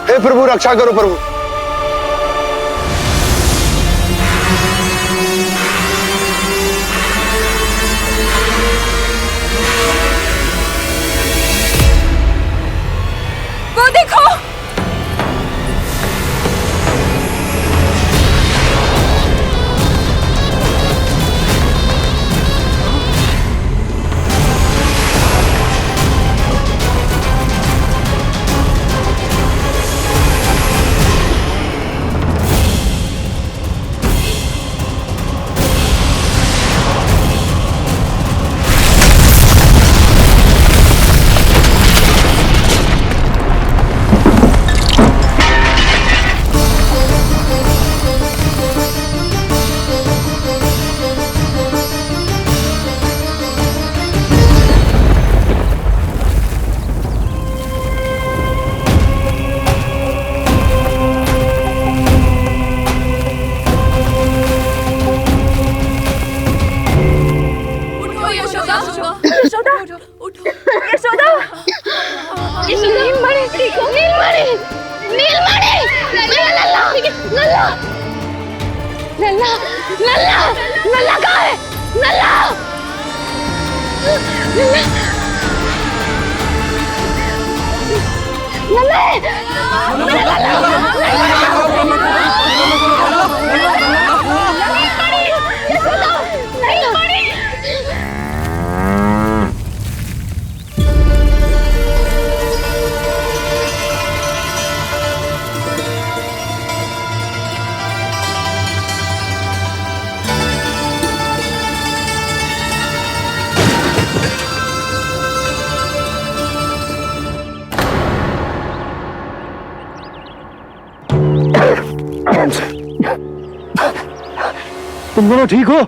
हे प्रभु रक्षा करो प्रभु। वो देखो, तुम दोनों ठीक हो?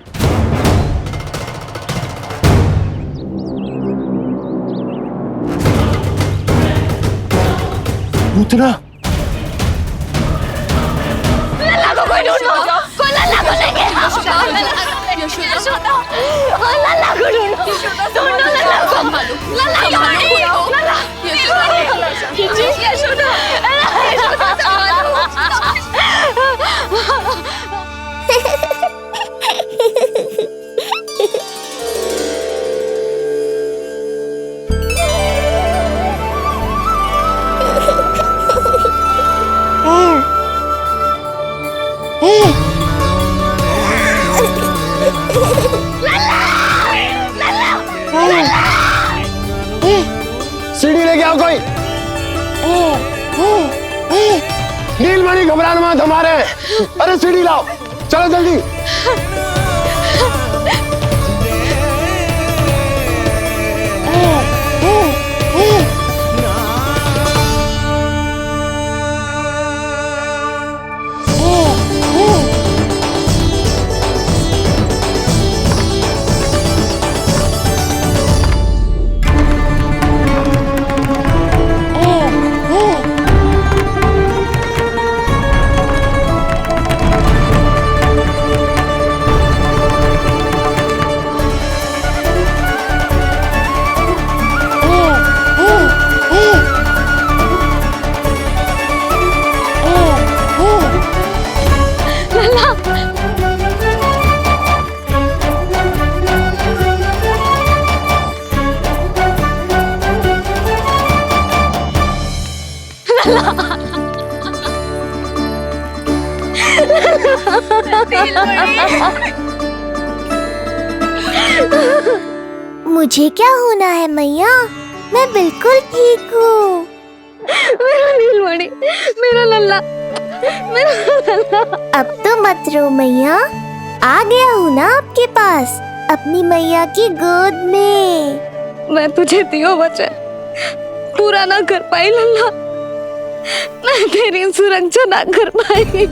पूतना लल्ला को कोई ढूंढो, कोई लल्ला को लेके आओ। यशोदा, लल्ला को ढूंढो, ढूंढो लल्ला को। लल्ला यशोदा, सीढ़ी लेके आओ कोई। नीलमणि घबराना मत, हमारे। अरे सीढ़ी लाओ, चलो जल्दी। मुझे क्या होना है मैया, मैं बिल्कुल ठीक हूँ। मेरा नीलमणि, मेरा लल्ला, मेरा लल्ला। अब तो मत रो मैया, आ गया हूँ ना आपके पास, अपनी मैया की गोद में। मैं तुझे दियो वचन पूरा ना कर पाई लल्ला, मैं तेरी सुरक्षा ना कर पाई।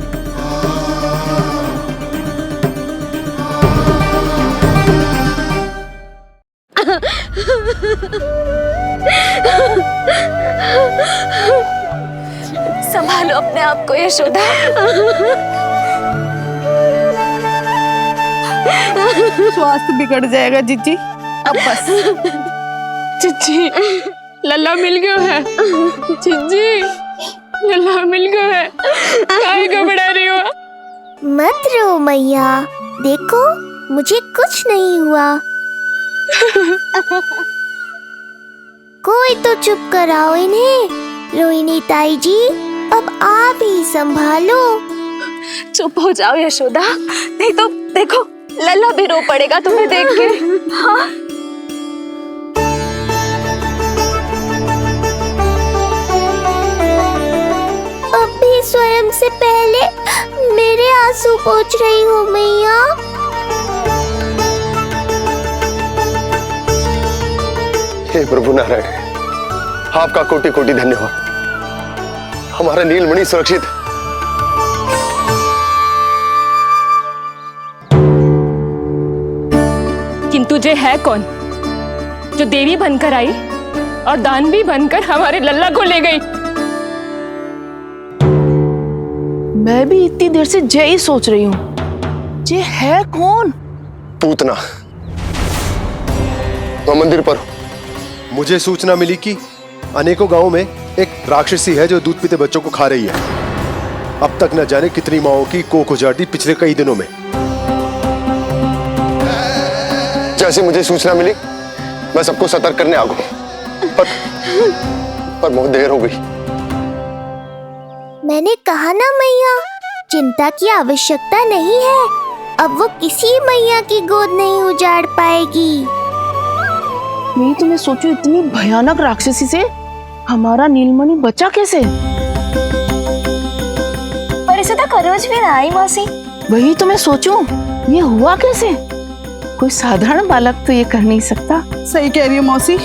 संभालो अपने आप को यशोदा। स्वास्थ्य बिगड़ जाएगा जीजी, अब बस। चिच्ची, लल्ला मिल गयो है। चिच्ची, लल्ला मिल गयो है। काहे घबरा रही हो? मत रो मैया, देखो मुझे कुछ नहीं हुआ। कोई तो चुप कराओ इन्हें। रोहिणी ताई जी, अब आप ही संभालो। चुप हो जाओ यशोदा, नहीं तो देखो लल्ला भी रो पड़ेगा तुम्हें देख के। हाँ? अब भी स्वयं से पहले मेरे आंसू पोंछ रही हो मैया। हे प्रभु नारायण, आपका कोटि कोटि धन्यवाद। हमारा नीलमणि सुरक्षित। किंतु जे है कौन जो देवी बनकर आई और दानवी बनकर हमारे लल्ला को ले गई? मैं भी इतनी देर से जय ही सोच रही हूँ, जे है कौन? पूतना। तो मंदिर पर मुझे सूचना मिली कि अनेकों गांवों में एक राक्षसी है जो दूध पीते बच्चों को खा रही है। अब तक न जाने कितनी माओं की कोख उजाड़ दी पिछले कई दिनों में। जैसे मुझे सूचना मिली मैं सबको सतर्क करने आ गया, पर बहुत देर हो गई। मैंने कहा ना मैया, चिंता की आवश्यकता नहीं है। अब वो किसी मैया की गोद नहीं उजाड़ पाएगी। मैं तुम्हें सोचो, इतनी भयानक राक्षसी से हमारा नीलमणि बचा कैसे? पर इसे तो खरोच भी ना आई मौसी। वही तो मैं सोचूं, ये हुआ कैसे? कोई साधारण बालक तो ये कर नहीं सकता। सही कह रही है मौसी,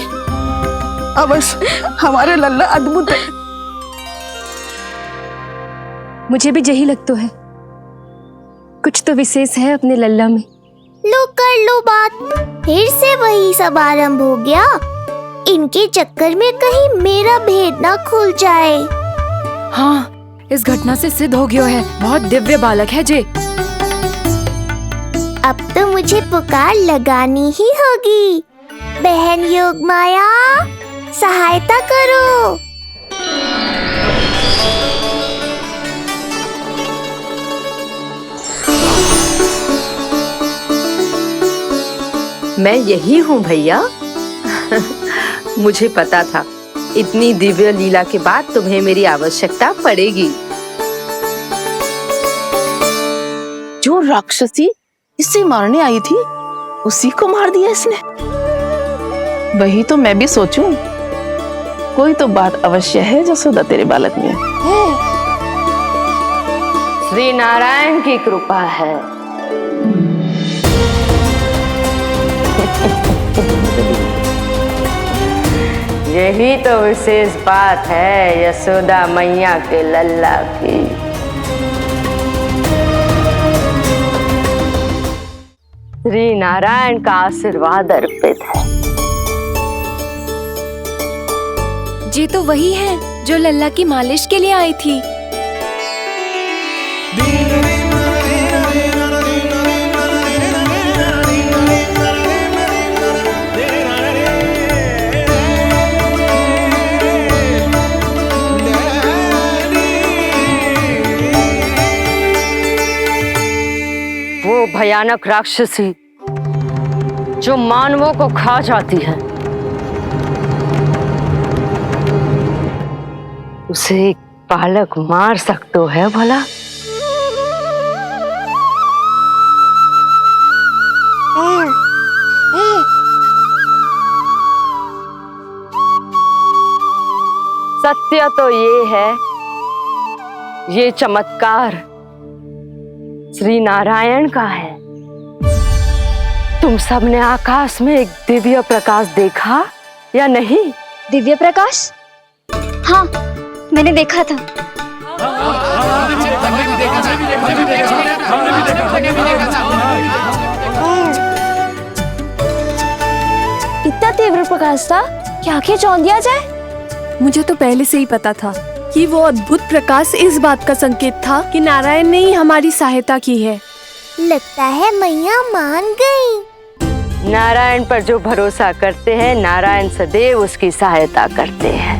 अवश्य हमारे लल्ला अद्भुत है। मुझे भी यही लगता है, कुछ तो विशेष है अपने लल्ला में। लो कर लो बात, फिर से वही सब आरंभ हो गया। इनके चक्कर में कहीं मेरा भेद ना खुल जाए। हाँ, इस घटना से सिद्ध हो गया है, बहुत दिव्य बालक है जे। अब तो मुझे पुकार लगानी ही होगी। बहन योगमाया, सहायता करो। मैं यही हूँ भैया। मुझे पता था इतनी दिव्य लीला के बाद तुम्हें मेरी आवश्यकता पड़ेगी। जो राक्षसी इसे मारने आई थी, उसी को मार दिया इसने। वही तो मैं भी सोचूं, कोई तो बात अवश्य है जसोदा तेरे बालक में। श्री नारायण की कृपा है। यही तो विशेष बात है यशोदा मैया के लल्ला की। श्री नारायण का आशीर्वाद अर्पित है। जी तो वही है जो लल्ला की मालिश के लिए आई थी। वो भयानक राक्षसी जो मानवों को खा जाती है, उसे एक बालक मार सकते है भला? सत्य तो ये है, ये चमत्कार श्री नारायण का है। तुम सबने आकाश में एक दिव्य प्रकाश देखा या नहीं? दिव्य प्रकाश? हाँ, मैंने देखा था। इतना तीव्र प्रकाश था कि आंखें चौंध दिया जाए। मुझे तो पहले से ही पता था कि वो अद्भुत प्रकाश इस बात का संकेत था कि नारायण ने ही हमारी सहायता की है। लगता है मैया मान गई। नारायण पर जो भरोसा करते हैं, नारायण सदैव उसकी सहायता करते हैं।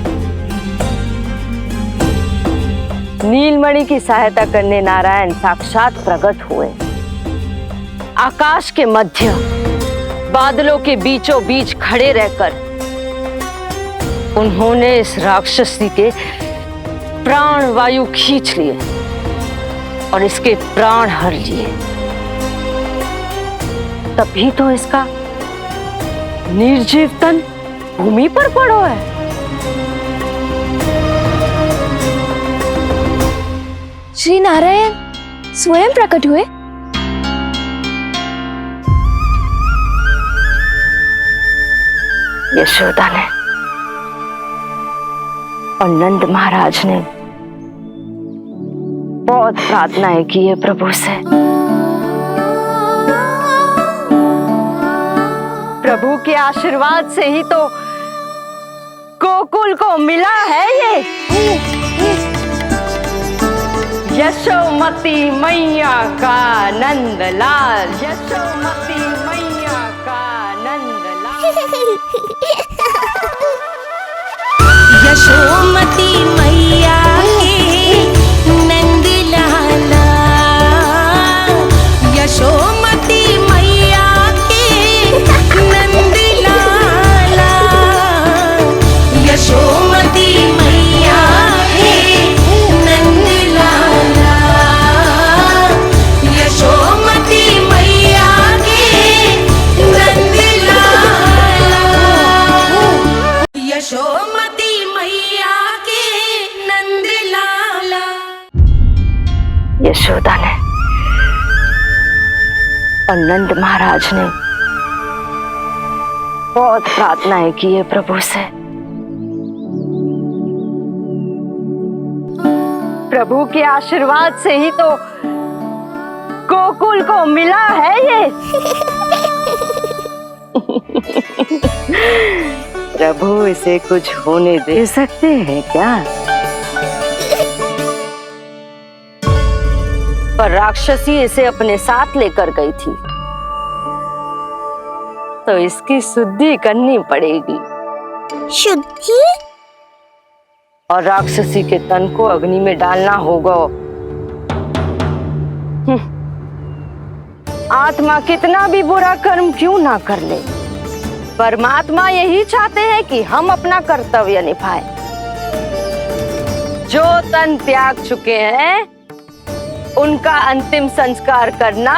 नीलमणि की सहायता करने नारायण साक्षात प्रकट हुए। आकाश के मध्य बादलों के बीचों बीच खड़े रहकर उन्होंने इस राक्षसी के प्राण वायु खींच लिए और इसके प्राण हर लिए। तभी तो इसका निर्जीव तन भूमि पर पड़ो है। श्री नारायण स्वयं प्रकट हुए। यशोदा ने और नंद महाराज ने बहुत प्रार्थनाएं की है प्रभु से। प्रभु के आशीर्वाद से ही तो गोकुल को मिला है ये। यशोमती मैया का नंदलाल, यशोमती मैया का नंदलाल। यशोमती मैया के नंद लाला, यशोमती मैया के नंद लाला, यशोमती मैया के नंद मैया के नंद लाला। यशोदा ने और नंद महाराज ने बहुत प्रार्थनाएं की है प्रभु से। प्रभु के आशीर्वाद से ही तो गोकुल को मिला है ये। प्रभु इसे कुछ होने दे सकते हैं क्या? पर राक्षसी इसे अपने साथ लेकर गई थी, तो इसकी शुद्धि करनी पड़ेगी। शुद्धि? और राक्षसी के तन को अग्नि में डालना होगा। आत्मा कितना भी बुरा कर्म क्यों ना कर ले, परमात्मा यही चाहते हैं कि हम अपना कर्तव्य निभाएं। जो तन त्याग चुके हैं उनका अंतिम संस्कार करना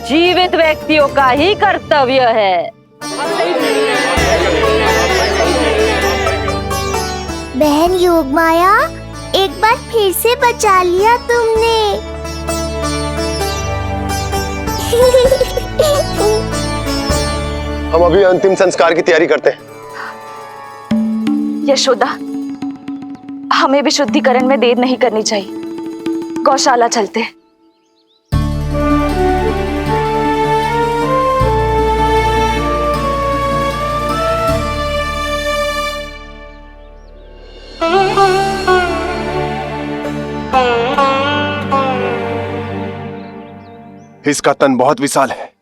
जीवित व्यक्तियों का ही कर्तव्य है। बहन योगमाया, एक बार फिर से बचा लिया तुमने। हम अभी अंतिम संस्कार की तैयारी करते हैं। यशोदा, हमें भी शुद्धिकरण में देर नहीं करनी चाहिए। गौशाला चलते हैं। इसका तन बहुत विशाल है,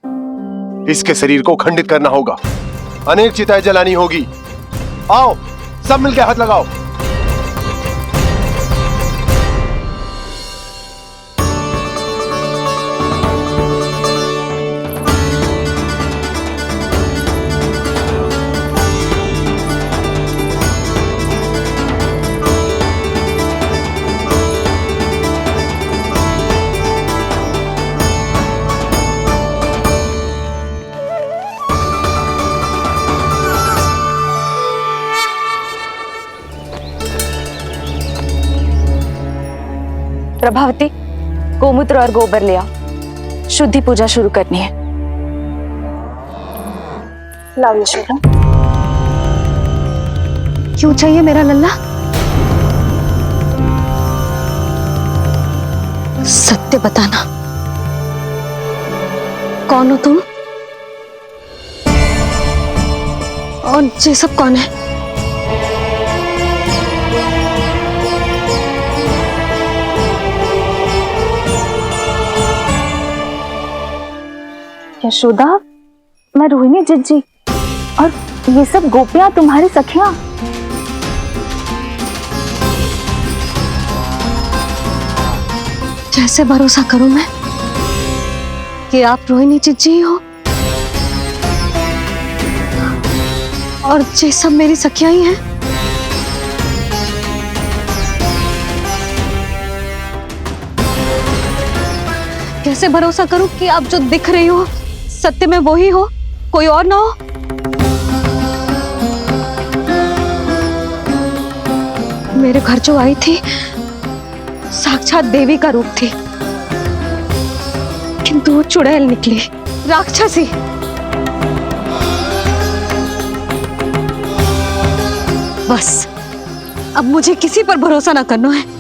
इसके शरीर को खंडित करना होगा, अनेक चिताएं जलानी होगी। आओ सब मिलकर हाथ लगाओ। प्रभावती, गोमूत्र और गोबर ले आओ, शुद्धि पूजा शुरू करनी है। लाओ यशोदा। क्यों चाहिए मेरा लल्ला? सत्य बताना, कौन हो तुम और ये सब कौन है? यशोदा, मैं रोहिणी जिज्जी और ये सब गोपियां तुम्हारी सखियां। कैसे भरोसा करूं मैं कि आप रोहिणी जिज्जी ही हो और ये सब मेरी सखियां ही हैं? कैसे भरोसा करूं कि आप जो दिख रही हो सत्य में वो ही हो, कोई और ना हो? मेरे घर जो आई थी साक्षात देवी का रूप थी, किंतु वो चुड़ैल निकली, राक्षसी। बस अब मुझे किसी पर भरोसा ना करना है।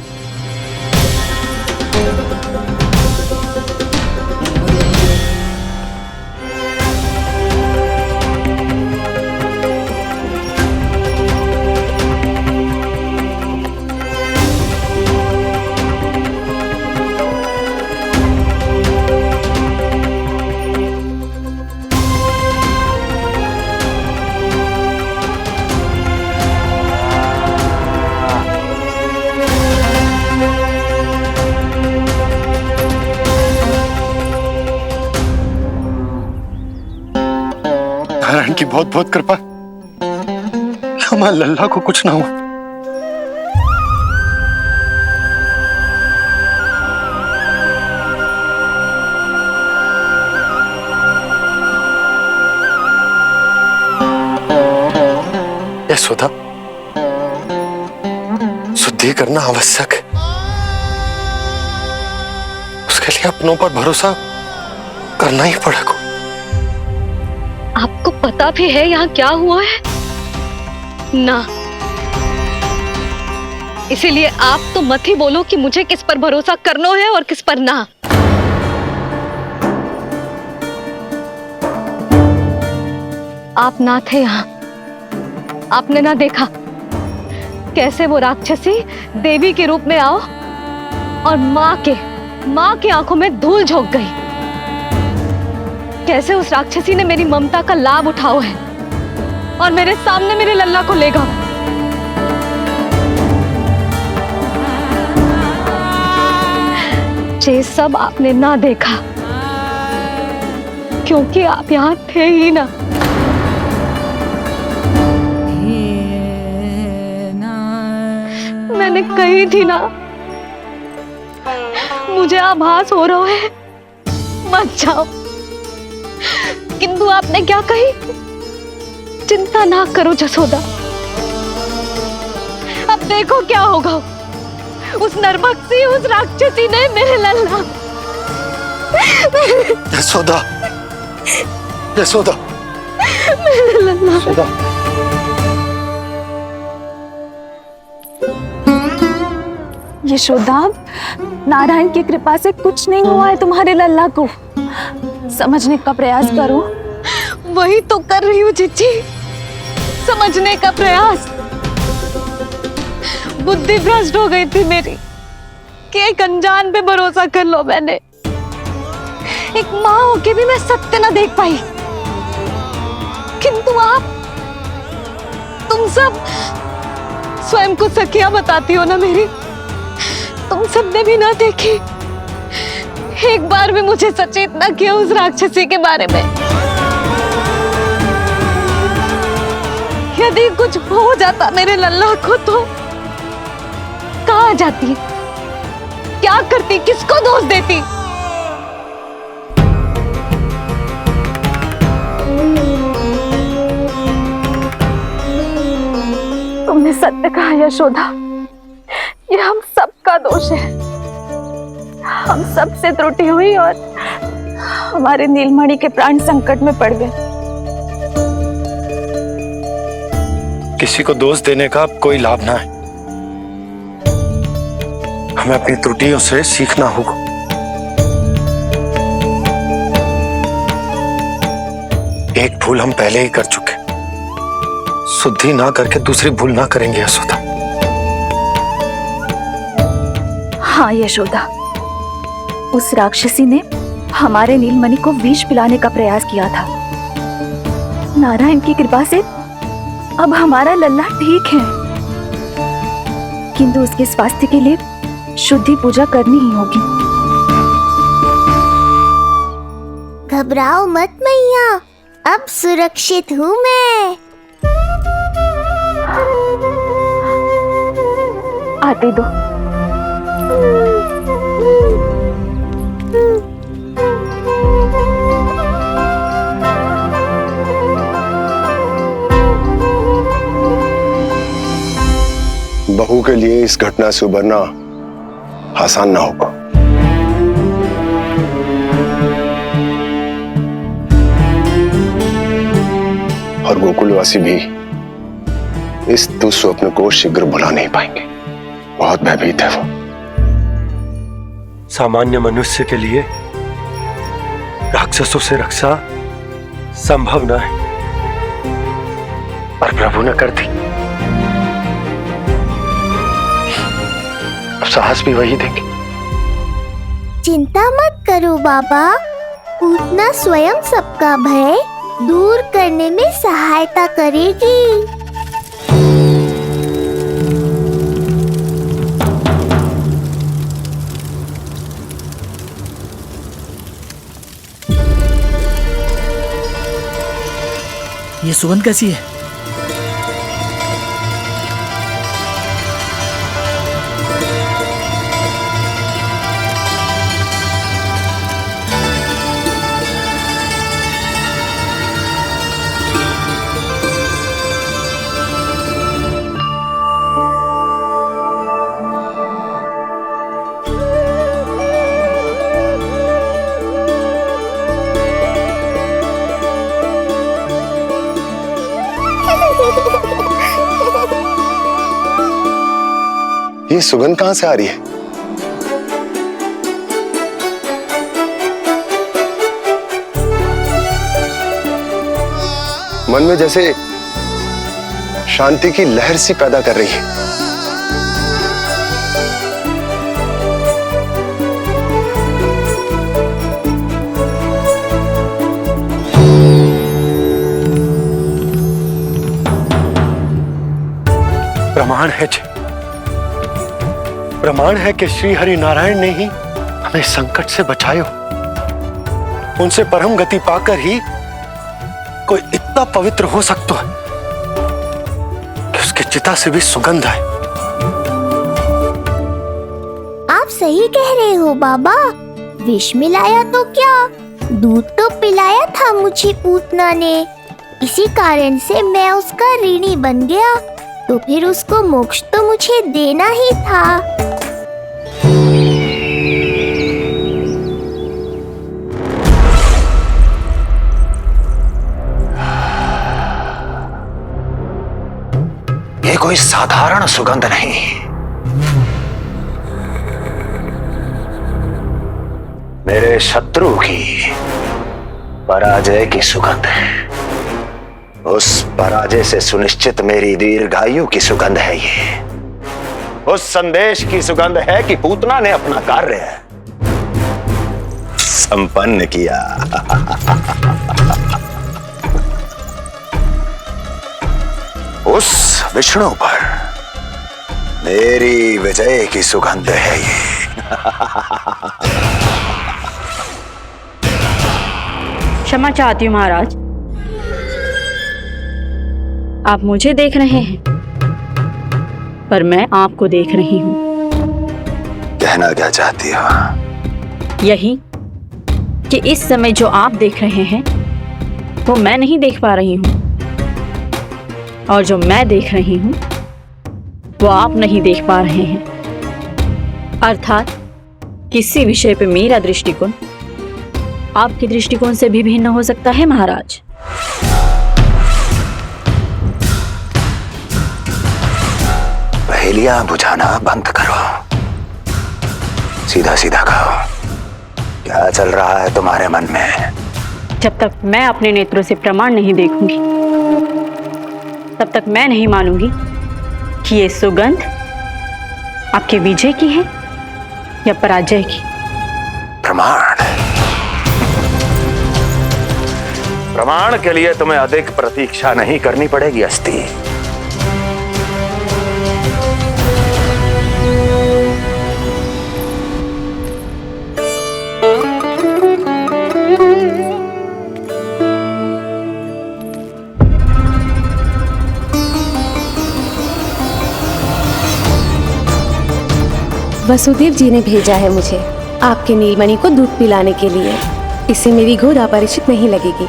नारायण की बहुत बहुत कृपा, हमारे लल्ला को कुछ ना हो। यशोदा, शुद्धि करना आवश्यक है। उसके लिए अपनों पर भरोसा करना ही पड़ेगा। आपको पता भी है यहाँ क्या हुआ है ना? इसीलिए आप तो मत ही बोलो कि मुझे किस पर भरोसा करना है और किस पर ना। आप ना थे यहाँ, आपने ना देखा कैसे वो राक्षसी देवी के रूप में आओ और माँ के आंखों में धूल झोंक गई। कैसे उस राक्षसी ने मेरी ममता का लाभ उठाओ है और मेरे सामने मेरे लल्ला को ले गया। ये सब आपने ना देखा क्योंकि आप यहाँ थे ही ना। मैंने कही थी ना, मुझे आभास हो रहा है, मत जाओ। किंतु आपने क्या कही? चिंता ना करो जसोदा, अब देखो क्या होगा। उस नरभक्षी, उस राक्षसी ने मेरे लल्ला। यशोदा, यशोदा, मेरे लल्ला। यशोदा। यशोदा, नारायण की कृपा से कुछ नहीं हुआ है तुम्हारे लल्ला को। समझने का प्रयास करो। वही तो कर रही हूँ चिच्ची, समझने का प्रयास। बुद्धि भ्रष्ट हो गई थी मेरी कि एक अनजान पे भरोसा कर लो मैंने। एक माँ होके भी मैं सत्य ना देख पाई। किंतु आप, तुम सब स्वयं को सखिया बताती हो ना मेरी। तुम सबने भी ना देखी, एक बार भी मुझे सचेत ना किया उस राक्षसी के बारे में। यदि कुछ हो जाता मेरे लल्ला को तो कहाँ जाती, क्या करती, किसको दोष देती? तुमने सत्य कहा यशोदा, ये हम सबका दोष है। हम सब से त्रुटि हुई और हमारे नीलमणि के प्राण संकट में पड़ गए। किसी को दोष देने का कोई लाभ ना है। हमें अपनी त्रुटियों से सीखना होगा। एक भूल हम पहले ही कर चुके, शुद्धि ना करके दूसरी भूल ना करेंगे यशोदा। हाँ यशोदा, उस राक्षसी ने हमारे नीलमणि को विष पिलाने का प्रयास किया था। नारायण की कृपा से अब हमारा लल्ला ठीक है, किंतु उसके स्वास्थ्य के लिए शुद्धि पूजा करनी ही होगी। घबराओ मत मैया, अब सुरक्षित हूँ मैं। आते दो। बहू के लिए इस घटना से उबरना आसान ना होगा। और गोकुलवासी भी इस दुस्वप्न को शीघ्र भुला नहीं पाएंगे। बहुत भयभीत है वो। सामान्य मनुष्य के लिए राक्षसों से रक्षा संभव न है, पर प्रभु ने कर दी। अब साहस भी वही देंगे। चिंता मत करो बाबा, पूतना स्वयं सबका भय दूर करने में सहायता करेगी। ये सुगंध कैसी है? ये सुगंध कहां से आ रही है? मन में जैसे शांति की लहर सी पैदा कर रही है। प्रमाण है कि श्री हरि नारायण ने ही हमें संकट से बचायो। उनसे परम गति पाकर ही कोई इतना पवित्र हो सकता है कि उसके चिता से भी सुगंध है। आप सही कह रहे हो बाबा। विष मिलाया तो क्या, दूध तो पिलाया था मुझे पूतना ने। इसी कारण से मैं उसका ऋणी बन गया, तो फिर उसको मोक्ष तो मुझे देना ही था। ये कोई साधारण सुगंध नहीं, मेरे शत्रु की पराजय की सुगंध है। उस पराजय से सुनिश्चित मेरी दीर्घायु की सुगंध है ये। उस संदेश की सुगंध है कि पूतना ने अपना कार्य संपन्न किया। उस विष्णु पर मेरी विजय की सुगंध है ये। क्षमा चाहती हूँ महाराज, आप मुझे देख रहे हैं पर मैं आपको देख रही हूँ। कहना क्या चाहती हो? यही कि इस समय जो आप देख रहे हैं वो मैं नहीं देख पा रही हूँ, और जो मैं देख रही हूँ वो आप नहीं देख पा रहे हैं। अर्थात किसी विषय पे मेरा दृष्टिकोण आपके दृष्टिकोण से भी भिन्न हो सकता है महाराज। पहेलियां बुझाना बंद करो, सीधा सीधा कहो, क्या चल रहा है तुम्हारे मन में? जब तक मैं अपने नेत्रों से प्रमाण नहीं देखूंगी तब तक मैं नहीं मानूंगी कि ये सुगंध आपके विजय की है या पराजय की। प्रमाण के लिए तुम्हें अधिक प्रतीक्षा नहीं करनी पड़ेगी अस्ति। वसुदेव जी ने भेजा है मुझे आपके नीलमणि को दूध पिलाने के लिए। इससे मेरी गोद अपरिचित नहीं लगेगी,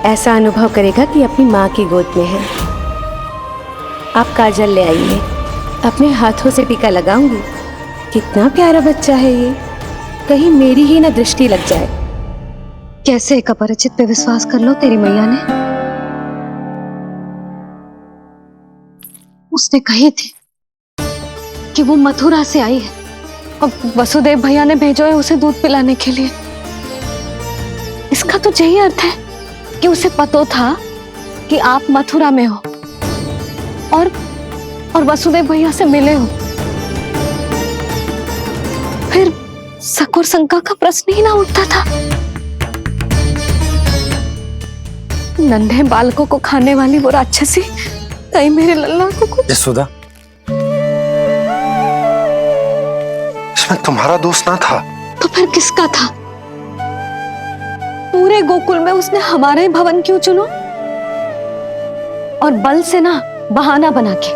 ऐसा अनुभव करेगा कि अपनी माँ की गोद में है। आप काजल ले आइए, अपने हाथों से टीका लगाऊंगी। कितना प्यारा बच्चा है ये, कहीं मेरी ही ना दृष्टि लग जाए। कैसे एक अपरिचित पे विश्वास कर लो तेरी मैया ने? उसने कही थी कि वो मथुरा से आई है और वसुदेव भैया ने भेजा है उसे दूध पिलाने के लिए। इसका तो यही अर्थ है कि उसे पता था कि आप मथुरा में हो और वसुदेव भैया से मिले हो। फिर शक और शंका का प्रश्न ही ना उठता था। नन्हे बालकों को खाने वाली वो राक्षसी कहीं मेरे लल्ला को यशोदा, इसमें तुम्हारा दोष ना था। तो फिर किसका था? पूरे गोकुल में उसने हमारा ही भवन क्यों चुनो? और बल से ना बहाना बना के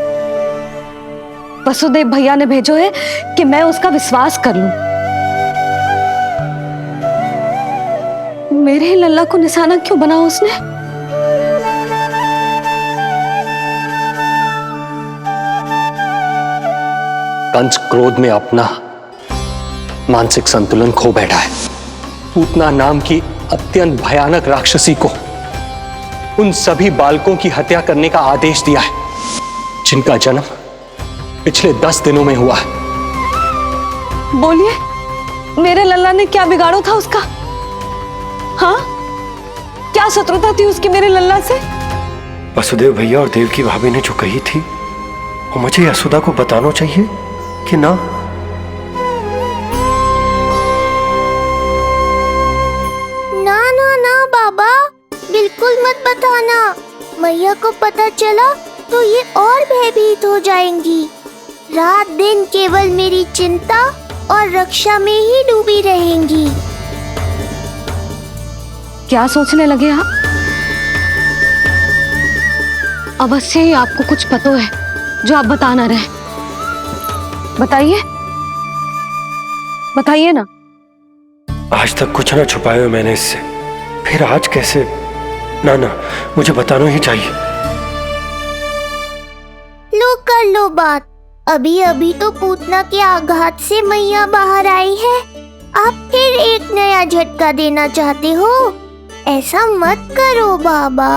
वसुदेव भैया ने भेजो है कि मैं उसका विश्वास कर लूं। मेरे ही लल्ला को निशाना क्यों बनाया उसने? कंस क्रोध में अपना मानसिक संतुलन खो बैठा है। पूतना नाम की अत्यंत भयानक राक्षसी को उन सभी बालकों की हत्या करने का आदेश दिया है जिनका जन्म पिछले 10 दिनों में हुआ है। बोलिए, मेरे लल्ला ने क्या बिगाड़ो था उसका? हाँ, क्या शत्रुता थी उसकी मेरे लल्ला से? वसुदेव भैया और देवकी भाभी ने जो कही थी वो मुझे यशोदा को बताना चाहिए कि ना? ना ना ना बाबा, बिल्कुल मत बताना। मैया को पता चला तो ये और भयभीत हो जाएंगी। रात दिन केवल मेरी चिंता और रक्षा में ही डूबी रहेंगी। क्या सोचने लगे आप? अवश्य ही आपको कुछ पता है जो आप बता ना रहे। बताइए, बताइए ना। आज तक कुछ ना छुपाया मैंने इससे, फिर आज कैसे? ना ना, मुझे बताना ही चाहिए। लो कर लो बात। अभी अभी तो पूतना के आघात से मैया बाहर आई है, आप फिर एक नया झटका देना चाहते हो? ऐसा मत करो बाबा।